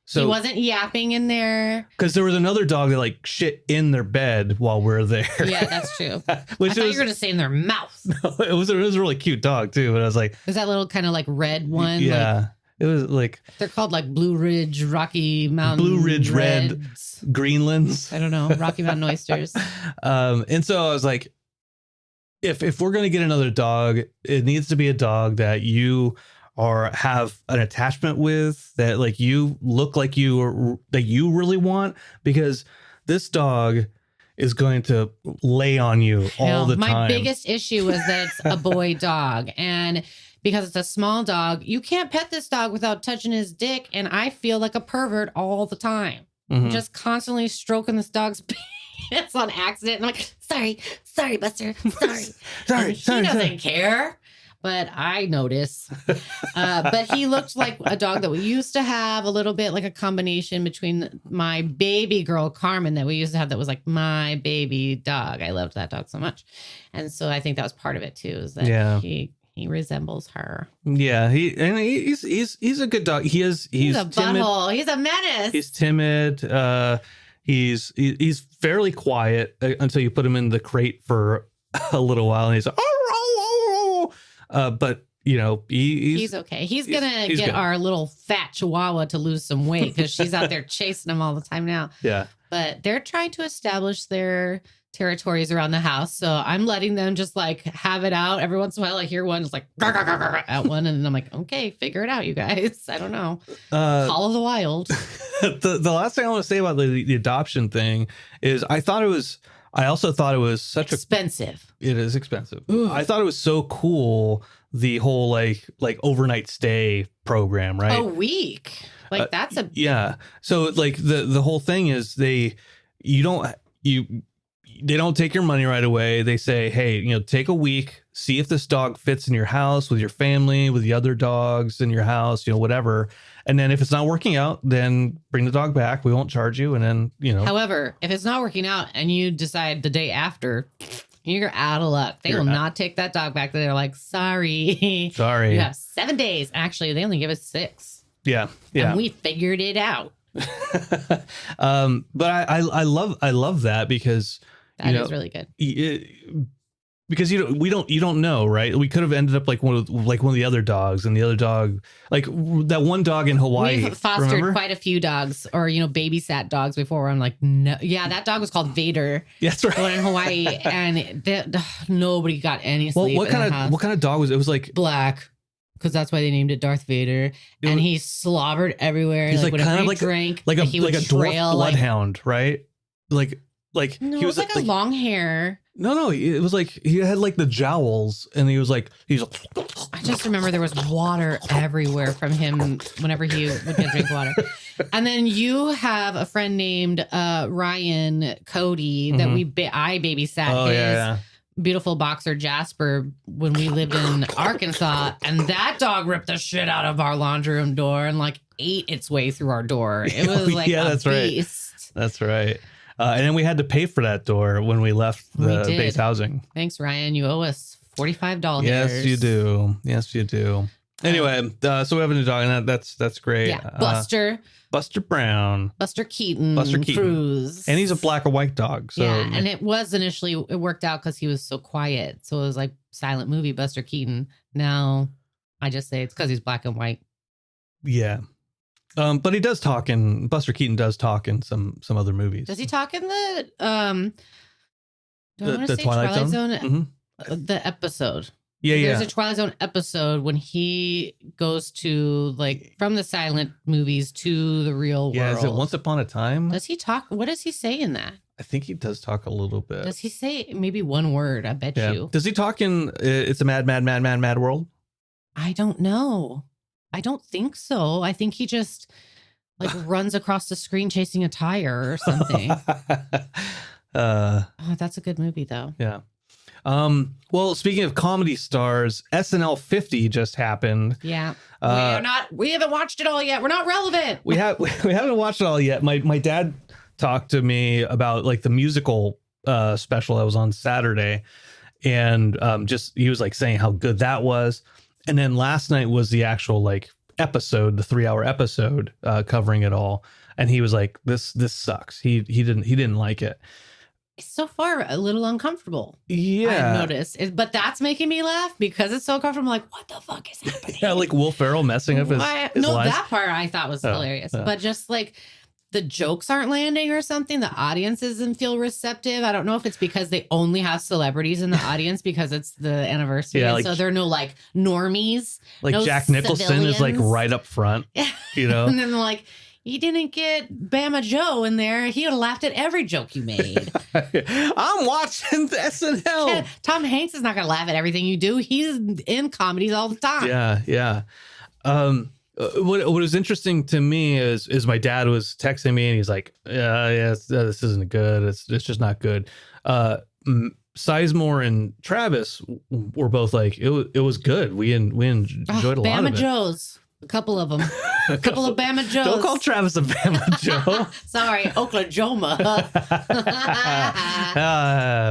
so he wasn't yapping in there, because there was another dog that like shit in their bed while we're there. Yeah, that's true. I thought you were going to say in their mouth. No, it was a really cute dog too. But I was like, is that little kind of like red one? Yeah, like, it was like, they're called like Blue Ridge, Rocky Mountain, Blue Ridge Reds. Red, Greenlands. I don't know, Rocky Mountain oysters. And so I was like, if we're gonna get another dog, it needs to be a dog that you have an attachment with, that like you look like that you really want, because this dog is going to lay on you all the time. My biggest issue was that it's a boy dog, and because it's a small dog, you can't pet this dog without touching his dick, and I feel like a pervert all the time. Mm-hmm. Just constantly stroking this dog's pants on accident. And I'm like, sorry, Buster, sorry. He doesn't care. But I notice. But he looked like a dog that we used to have, a little bit like a combination between my baby girl, Carmen, that we used to have, that was like my baby dog. I loved that dog so much. And so I think that was part of it too, is that he resembles her. Yeah, he's a good dog. He's a timid. butthole. He's a menace. He's timid. He's fairly quiet until you put him in the crate for a little while, and he's like, but he's okay. He's gonna get our little fat chihuahua to lose some weight, because she's out there chasing him all the time now. Yeah. But they're trying to establish their territories around the house, so I'm letting them just like have it out. Every once in a while, I hear one just like at one, and I'm like, okay, figure it out, you guys. I don't know. Call of the Wild. The last thing I want to say about the adoption thing is I also thought it was such expensive. It is expensive. Ooh. I thought it was so cool, the whole like overnight stay program, right? A week. Like that's a So like the whole thing is they don't take your money right away. They say, hey, take a week, see if this dog fits in your house, with your family, with the other dogs in your house, whatever. And then if it's not working out, then bring the dog back. We won't charge you. And then, However, if it's not working out and you decide the day after, you're out of luck. They will not take that dog back. They're like, sorry. You have 7 days. Actually, they only give us 6. Yeah. And we figured it out. But I love that, because that is really good. Because you don't know, right? We could have ended up like one of the other dogs, and the other dog, like that one dog in Hawaii. We've fostered quite a few dogs, or babysat dogs before. Where I'm like, no, yeah, that dog was called Vader. That's right. The one in Hawaii, and nobody got any sleep. What kind of dog was it? It was like black, because that's why they named it Darth Vader. And he slobbered everywhere. He's like whenever kind of he drank, like a trail, dwarf bloodhound, right? No, he was like a long hair. No, it was like he had like the jowls, and he's like. I just remember there was water everywhere from him whenever he would get drink water. And then you have a friend named Ryan Cody that I babysat beautiful boxer Jasper when we lived in Arkansas, and that dog ripped the shit out of our laundry room door and like ate its way through our door. It was like that's beast. Right. That's right. And then we had to pay for that door when we left the base housing. Thanks, Ryan. You owe us $45. Yes, you do. Yes, you do. Anyway, so we have a new dog, and that's great. Yeah, Buster Brown. Buster Keaton. Cruz. And he's a black or white dog. So yeah, and it worked out because he was so quiet. So it was like silent movie Buster Keaton. Now I just say it's because he's black and white. Yeah. But he does talk Buster Keaton does talk in some other movies. Does he talk in the Twilight Zone? Mm-hmm. The episode. Yeah, There's a Twilight Zone episode when he goes to like from the silent movies to the real world. Yeah, is it Once Upon a Time? Does he talk? What does he say in that? I think he does talk a little bit. Does he say maybe one word? I bet you. Does he talk in It's a Mad World? I don't know. I don't think so. I think he just like runs across the screen chasing a tire or something. That's a good movie though. Yeah. Well, speaking of comedy stars, SNL 50 just happened. Yeah. We haven't watched it all yet. We're not relevant. We haven't watched it all yet. My dad talked to me about like the musical special that was on Saturday, and he was like saying how good that was. And then last night was the actual like episode, the 3-hour episode covering it all. And he was like, this sucks. He didn't like it. So far, a little uncomfortable. Yeah. I've noticed. But that's making me laugh because it's so comfortable. I'm like, what the fuck is happening? Yeah, like Will Ferrell messing up his lines. That part I thought was hilarious. But just like the jokes aren't landing or something. The audience doesn't feel receptive. I don't know if it's because they only have celebrities in the audience because it's the anniversary. Yeah, so there are no like normies. Like no Jack Nicholson civilians. Is like right up front, you know? And then like, you didn't get Bama Joe in there. He would have laughed at every joke you made. I'm watching the SNL. Yeah, Tom Hanks is not going to laugh at everything you do. He's in comedies all the time. Yeah. What was interesting to me is my dad was texting me and he's like, this isn't good. It's just not good. Sizemore and Travis were both like, it was good. We enjoyed a lot of it. Bama Joe's. A couple of them. A couple of Bama Joes. Don't call Travis a Bama Joe. Sorry, Oklahoma.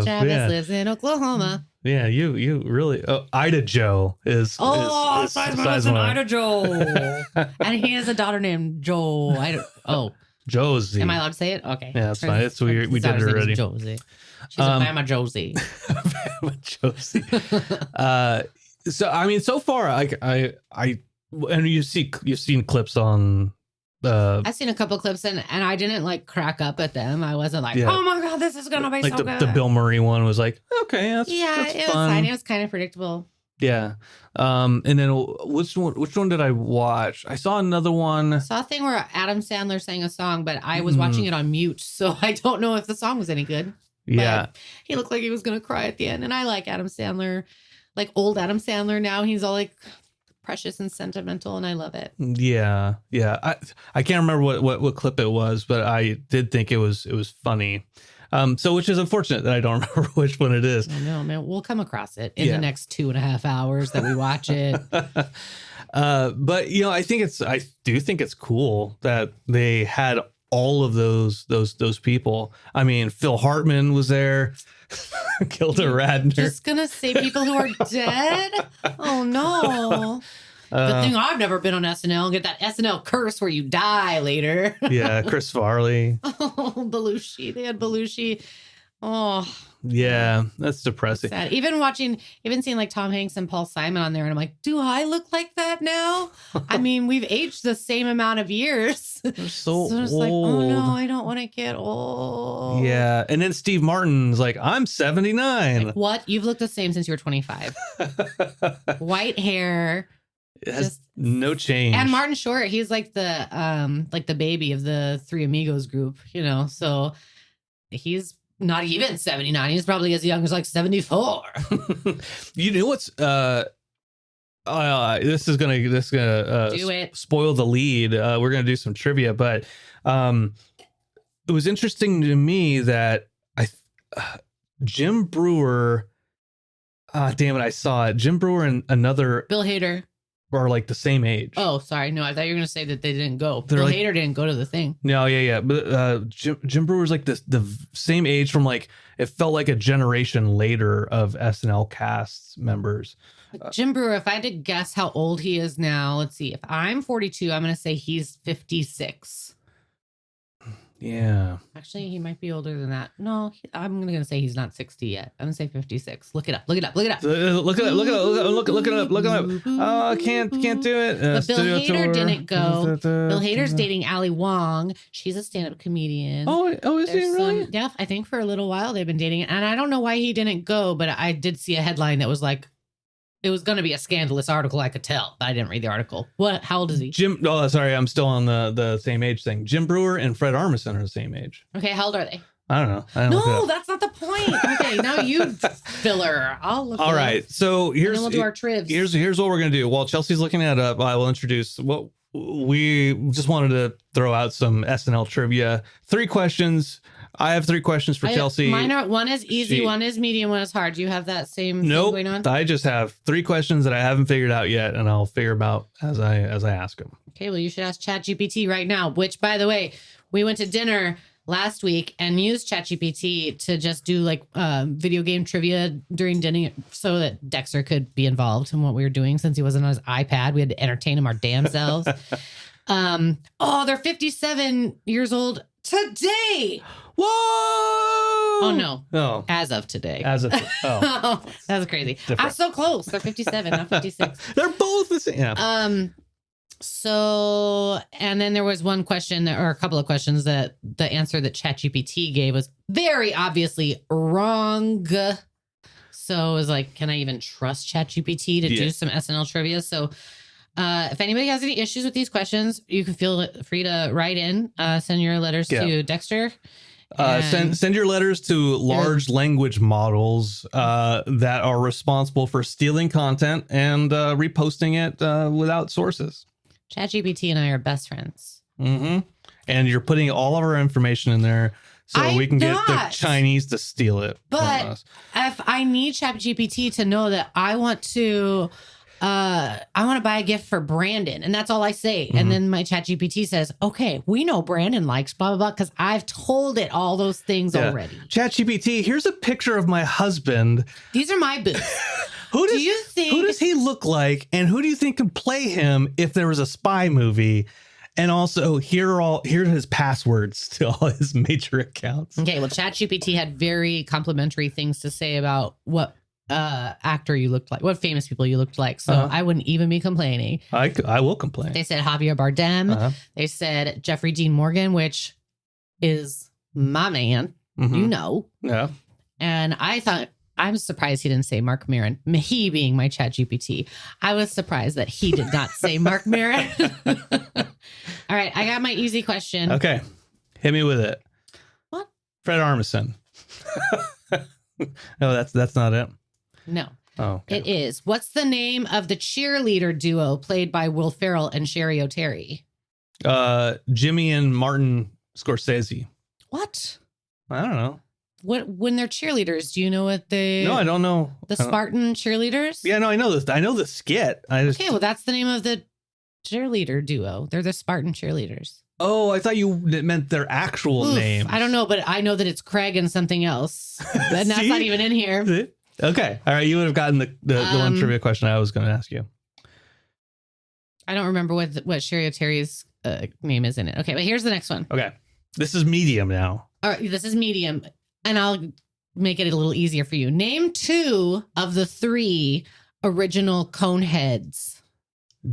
Travis lives in Oklahoma. Yeah, you really. Ida Joe is. Sizemore's an Ida Joe. And he has a daughter named Joe. Josie. Am I allowed to say it? Okay. Yeah, that's fine. It's we did it already. Josie. She's a Bama Josie. Bama Josie. So I mean, so far, I and you've seen clips on. I've seen a couple clips and I didn't like crack up at them. I wasn't like, oh my god, this is gonna be like so good. The Bill Murray one was like, okay, it was fine. It was kind of predictable. Yeah. And then which one did I watch? I saw another one. I saw a thing where Adam Sandler sang a song, but I was watching it on mute, so I don't know if the song was any good. Yeah. But he looked like he was gonna cry at the end, and I like Adam Sandler, like old Adam Sandler. Now he's all like precious and sentimental, and I love it. Yeah. I can't remember what clip it was, but I did think it was funny. So which is unfortunate that I don't remember which one it is. I know, man. We'll come across it in the next 2.5 hours that we watch it. But I do think it's cool that they had all of those people. I mean, Phil Hartman was there. Gilda Radner. Just gonna say people who are dead? Oh no. Good thing I've never been on SNL and get that SNL curse where you die later. Yeah, Chris Farley. Oh, Belushi. They had Belushi. Oh. Yeah, that's depressing. Sad. Even seeing like Tom Hanks and Paul Simon on there, and I'm like, do I look like that now? I mean, we've aged the same amount of years. They're so it's old. Like, oh no, I don't want to get old. Yeah, and then Steve Martin's like, I'm 79. Like, what? You've looked the same since you were 25. White hair. It has no change. And Martin Short, he's like the baby of the Three Amigos group, so he's not even 79. He's probably as young as like 74. You know what's this is gonna do it. Spoil the lead. We're gonna do some trivia, but it was interesting to me that Jim Brewer Damn it, I saw it. Jim Brewer and another Bill Hader are like the same age. Oh, sorry. No, I thought you were going to say that they didn't go. They're Bill like, Hader didn't go to the thing. No, yeah. But Jim Brewer's like the same age from like, it felt like a generation later of SNL cast members. Jim Brewer, if I had to guess how old he is now, let's see. If I'm 42, I'm going to say he's 56. Yeah. Actually, he might be older than that. No, I'm going to say he's not 60 yet. I'm going to say 56. Look it up. Look it up. Oh, I can't do it. But Bill Hader didn't go. Bill Hader's dating Ali Wong. She's a stand-up comedian. Oh, is he really? Yeah, I think for a little while they've been dating. And I don't know why he didn't go, but I did see a headline that was like, it was going to be a scandalous article, I could tell, but I didn't read the article. What? How old is he? Sorry, I'm still on the same age thing. Jim Brewer and Fred Armisen are the same age. Okay, how old are they? I don't know. No, that's not the point. Okay, now you filler. I'll look. All right, so we'll do our trivs. Here's what we're gonna do. While Chelsea's looking that up, I will introduce what we just wanted to throw out some SNL trivia. 3 questions. I have 3 questions for Chelsea. Mine are, one is easy, one is medium, one is hard. Do you have that same thing going on? I just have 3 questions that I haven't figured out yet, and I'll figure them out as I ask them. Okay, well, you should ask ChatGPT right now, which, by the way, we went to dinner last week and used ChatGPT to just do like video game trivia during dinner so that Dexter could be involved in what we were doing since he wasn't on his iPad. We had to entertain him our damn selves. They're 57 years old today. Whoa! Oh no! No. As of today. Oh, that's crazy. Different. I'm so close. They're 57, not 56. They're both the same. Yeah. So, and then there was one question or a couple of questions that the answer that ChatGPT gave was very obviously wrong. So it was like, can I even trust ChatGPT to do some SNL trivia? So, if anybody has any issues with these questions, you can feel free to write in, send your letters to Dexter. Send your letters to large language models that are responsible for stealing content and reposting it without sources. ChatGPT and I are best friends. Mm-hmm. And you're putting all of our information in there so we can get the Chinese to steal it. But if I need ChatGPT to know that I want to buy a gift for Brandon. And that's all I say. Mm-hmm. And then my ChatGPT says, okay, we know Brandon likes blah, blah, blah, because I've told it all those things already. ChatGPT, here's a picture of my husband. These are my boots. Who does he look like? And who do you think could play him if there was a spy movie? And also, here's his passwords to all his major accounts. Okay, well, ChatGPT had very complimentary things to say about what actor you looked like, what famous people you looked like. So I wouldn't even be complaining. I will complain. They said Javier Bardem. They said Jeffrey Dean Morgan, which is my man. Mm-hmm. You know. Yeah. And I thought, I'm surprised he didn't say Mark Maron. He being my ChatGPT. I was surprised that he did not say Mark Maron. All right, I got my easy question. Okay. Hit me with it. What? Fred Armisen. No, that's not it. No. Oh, okay. It is. What's the name of the cheerleader duo played by Will Ferrell and Sherry O'Terry? Jimmy and Martin Scorsese. What? I don't know. When they're cheerleaders, do you know what they... No, I don't know. The Spartan cheerleaders? Yeah, no, I know this. I know the skit. Okay, well, that's the name of the cheerleader duo. They're the Spartan cheerleaders. Oh, I thought you meant their actual names. I don't know, but I know that it's Craig and something else. And that's not even in here. Okay. All right. You would have gotten the one trivia question I was going to ask you. I don't remember what Sherry O'Terry's name is in it. Okay, but here's the next one. Okay. This is medium now. All right. This is medium. And I'll make it a little easier for you. Name 2 of the 3 original Coneheads.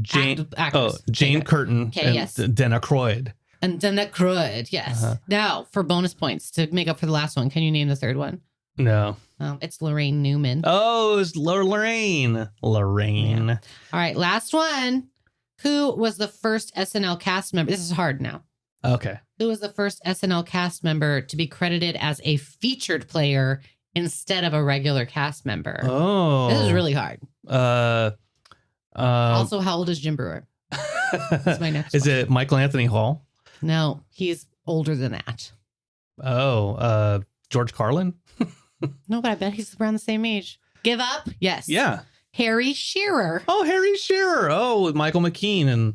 Jane actors. Curtin and Dan Aykroyd. And Dan Aykroyd, yes. Now, for bonus points to make up for the last one, can you name the third one? No. It's Lorraine Newman. Oh, it's Lorraine. Yeah. All right, last one. Who was the first SNL cast member? This is hard now. Okay. Who was the first SNL cast member to be credited as a featured player instead of a regular cast member? Oh. This is really hard. Also, how old is Jim Brewer? That's my next Is it Michael Anthony Hall? No, he's older than that. Oh, George Carlin? No, but I bet he's around the same age. Give up? Yes. Yeah. Harry Shearer. Oh, Harry Shearer. Oh, with Michael McKean and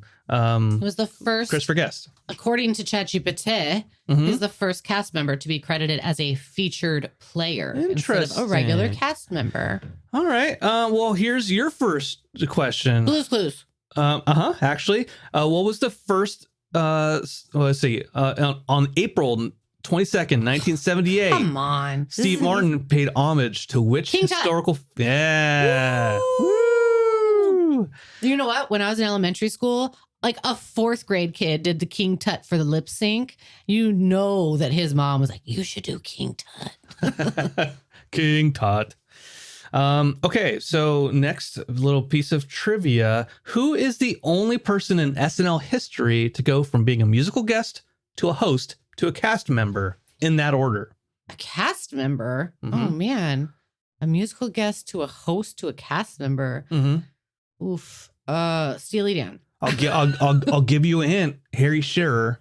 was the first Christopher Guest. According to ChatGPT, he's the first cast member to be credited as a featured player instead of a regular cast member. All right. Well, here's your first question. Blue's Clues. Actually, what was the first? Let's see. On April 22nd, 1978. Come on. Steve Martin paid homage to which King historical? Yeah. Woo! You know what? When I was in elementary school, like a 4th grade kid did the King Tut for the lip sync. You know that his mom was like, "You should do King Tut." King Tut. Okay, so next little piece of trivia. Who is the only person in SNL history to go from being a musical guest to a host to a cast member in that order? A cast member? Oh, man. A musical guest to a host to a cast member. Oof. Steely Dan. I'll give you a hint. Harry Shearer.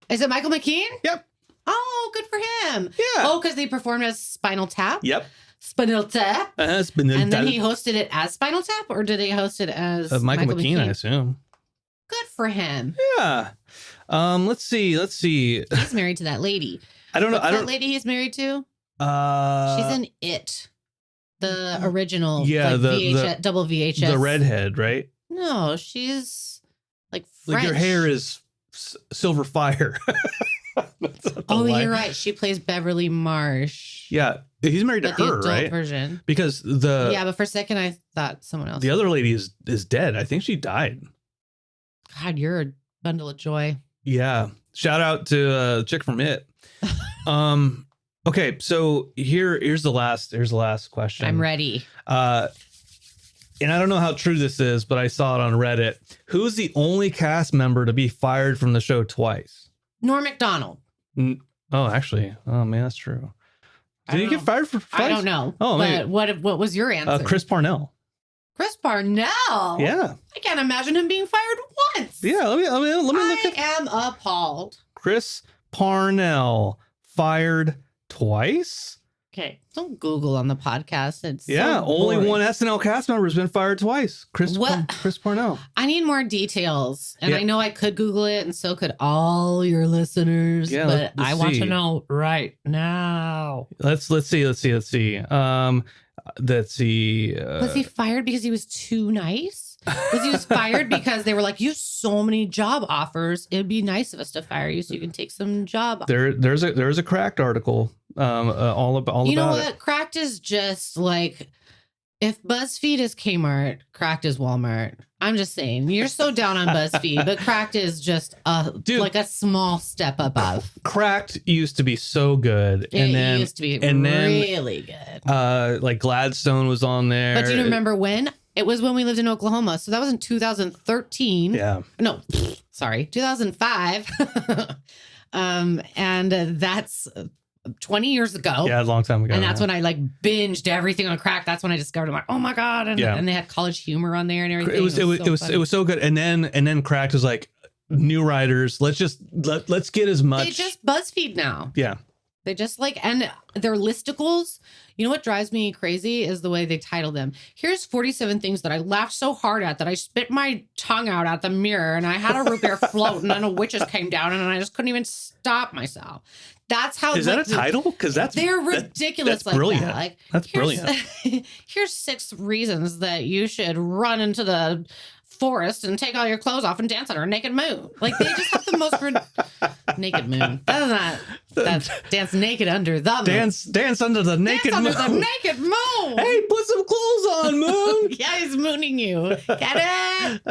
Is it Michael McKean? Yep. Oh, good for him. Yeah. Oh, because they performed as Spinal Tap? Yep. Spinal Tap. Spinal And then Tap. he hosted it as Spinal Tap, or did he host it as Michael McKean, I assume. Good for him. Yeah. Let's see. He's married to that lady. I don't know. What's that lady he's married to? She's in It. The original, yeah, the VHS, double VHS. The redhead, right? No, she's like French. Like her hair is silver fire. Oh, you're right. She plays Beverly Marsh. Yeah, he's married to But the her, adult right? version. Because but for a second I thought someone else. the other lady is dead. I think she died. God, you're a bundle of joy. Yeah. Shout out to chick from It. Okay, so here's the last question. I'm ready. And I don't know how true this is, but I saw it on Reddit. Who's the only cast member to be fired from the show twice? Norm Macdonald. Oh, actually. Oh, man, that's true. Did he get fired for twice? I don't know. Oh, but what was your answer? Chris Parnell. Chris Parnell? Yeah. I can't imagine him being fired once. Yeah, let me look at I am appalled. Chris Parnell fired twice? Okay, don't Google on the podcast. It's only one SNL cast member has been fired twice. Chris Parnell. I need more details, and I know I could Google it, and so could all your listeners. Yeah, but let's I want to know right now. Let's see. Let's see. Was he fired because he was too nice? Was he fired because they were like, you have so many job offers. It'd be nice of us to fire you so you can take some job. There's a Cracked article all about you know about what? it. Cracked is just like, if BuzzFeed is Kmart, Cracked is Walmart. I'm just saying, you're so down on BuzzFeed, but Cracked is just like a small step above. Cracked used to be so good, and used to be really good. Like Gladstone was on there. But do you remember when? It was when we lived in Oklahoma. So that was in 2013. Yeah. No, sorry, 2005. And that's 20 years ago. Yeah, a long time ago. And that's when I like binged everything on Crack. That's when I discovered, I'm like, oh my God. And they had College Humor on there and everything. It was so good. And then Cracked was like, new writers, let's get as much. They just BuzzFeed now. Yeah. They just and their listicles. You know what drives me crazy is the way they title them. Here's 47 things that I laughed so hard at that I spit my tongue out at the mirror and I had a root beer float and then a witches came down and I just couldn't even stop myself. That's how. Is that a title? Because they're ridiculous. That's brilliant. That. Like, that's brilliant. Here's 6 reasons that you should run into the forest and take all your clothes off and dance under a naked moon. Like they just have the most naked moon. That's dance naked under the moon. Dance under the naked moon. Under the naked moon. Hey, put some clothes on, moon. Yeah, he's mooning you. Get it?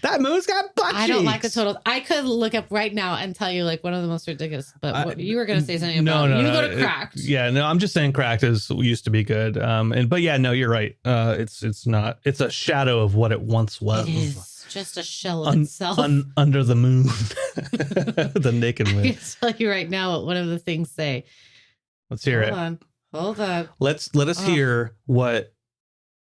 That moon's got butt cheeks. I don't like the total. I could look up right now and tell you like one of the most ridiculous. But what, you were going to say something about you go to Cracked. I'm just saying Cracked used to be good. But you're right. It's not. It's a shadow of what it once was. It is just a shell of itself. Under the moon, the naked moon. I can tell you right now what one of the things say. Let's hear it. Hold on. Let us hear what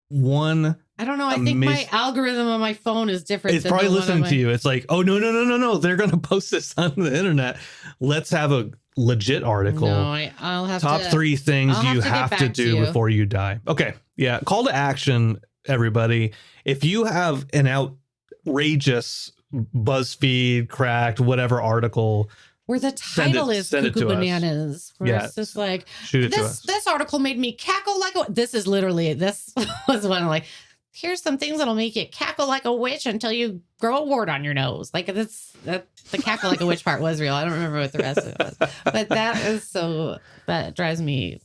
one I don't know. I think my algorithm on my phone is different. It's probably listening to you. It's like, oh, no. They're going to post this on the internet. Let's have a legit article. No, I'll have top 3 things you have to do before you die. Okay. Yeah. Call to action, everybody. If you have an outrageous BuzzFeed, Cracked, whatever article, where the title is Cuckoo Bananas. Where it's just like, this article made me cackle like a... This was one like, here's some things that'll make you cackle like a witch until you grow a wart on your nose. Like the cackle like a witch part was real. I don't remember what the rest of it was. But that drives me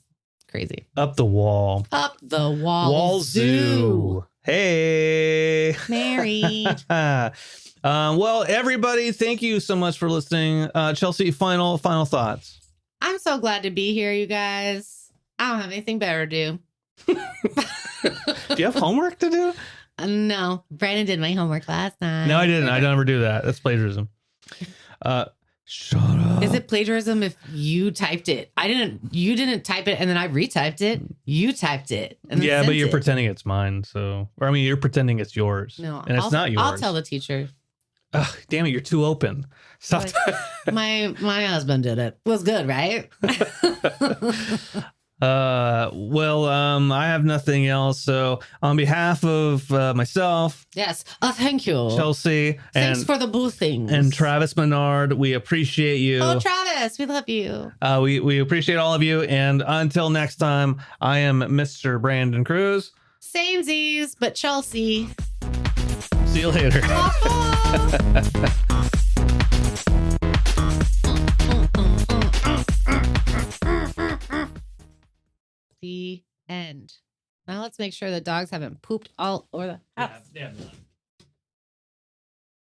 crazy. Up the wall. Wall zoo. Hey. Married. Well, everybody, thank you so much for listening. Chelsea, final thoughts. I'm so glad to be here, you guys. I don't have anything better to do. Do you have homework to do? No. Brandon did my homework last night. No, I didn't. I never do that. That's plagiarism. Shut up. Is it plagiarism if you typed it? You didn't type it and then I retyped it. You typed it. And yeah, but you're pretending it's mine. So, or I mean, you're pretending it's yours. No, and it's not yours. I'll tell the teacher. Ugh, damn it, you're too open. Stop. My husband did it. Was good, right? I have nothing else. So on behalf of myself, yes, thank you, Chelsea. Thanks for the booth things. And Travis Menard, we appreciate you. Oh, Travis, we love you. We appreciate all of you. And until next time, I am Mr. Brandon Cruz. Samesies, but Chelsea. See you later. The end. Now let's make sure the dogs haven't pooped all over the house. Yeah.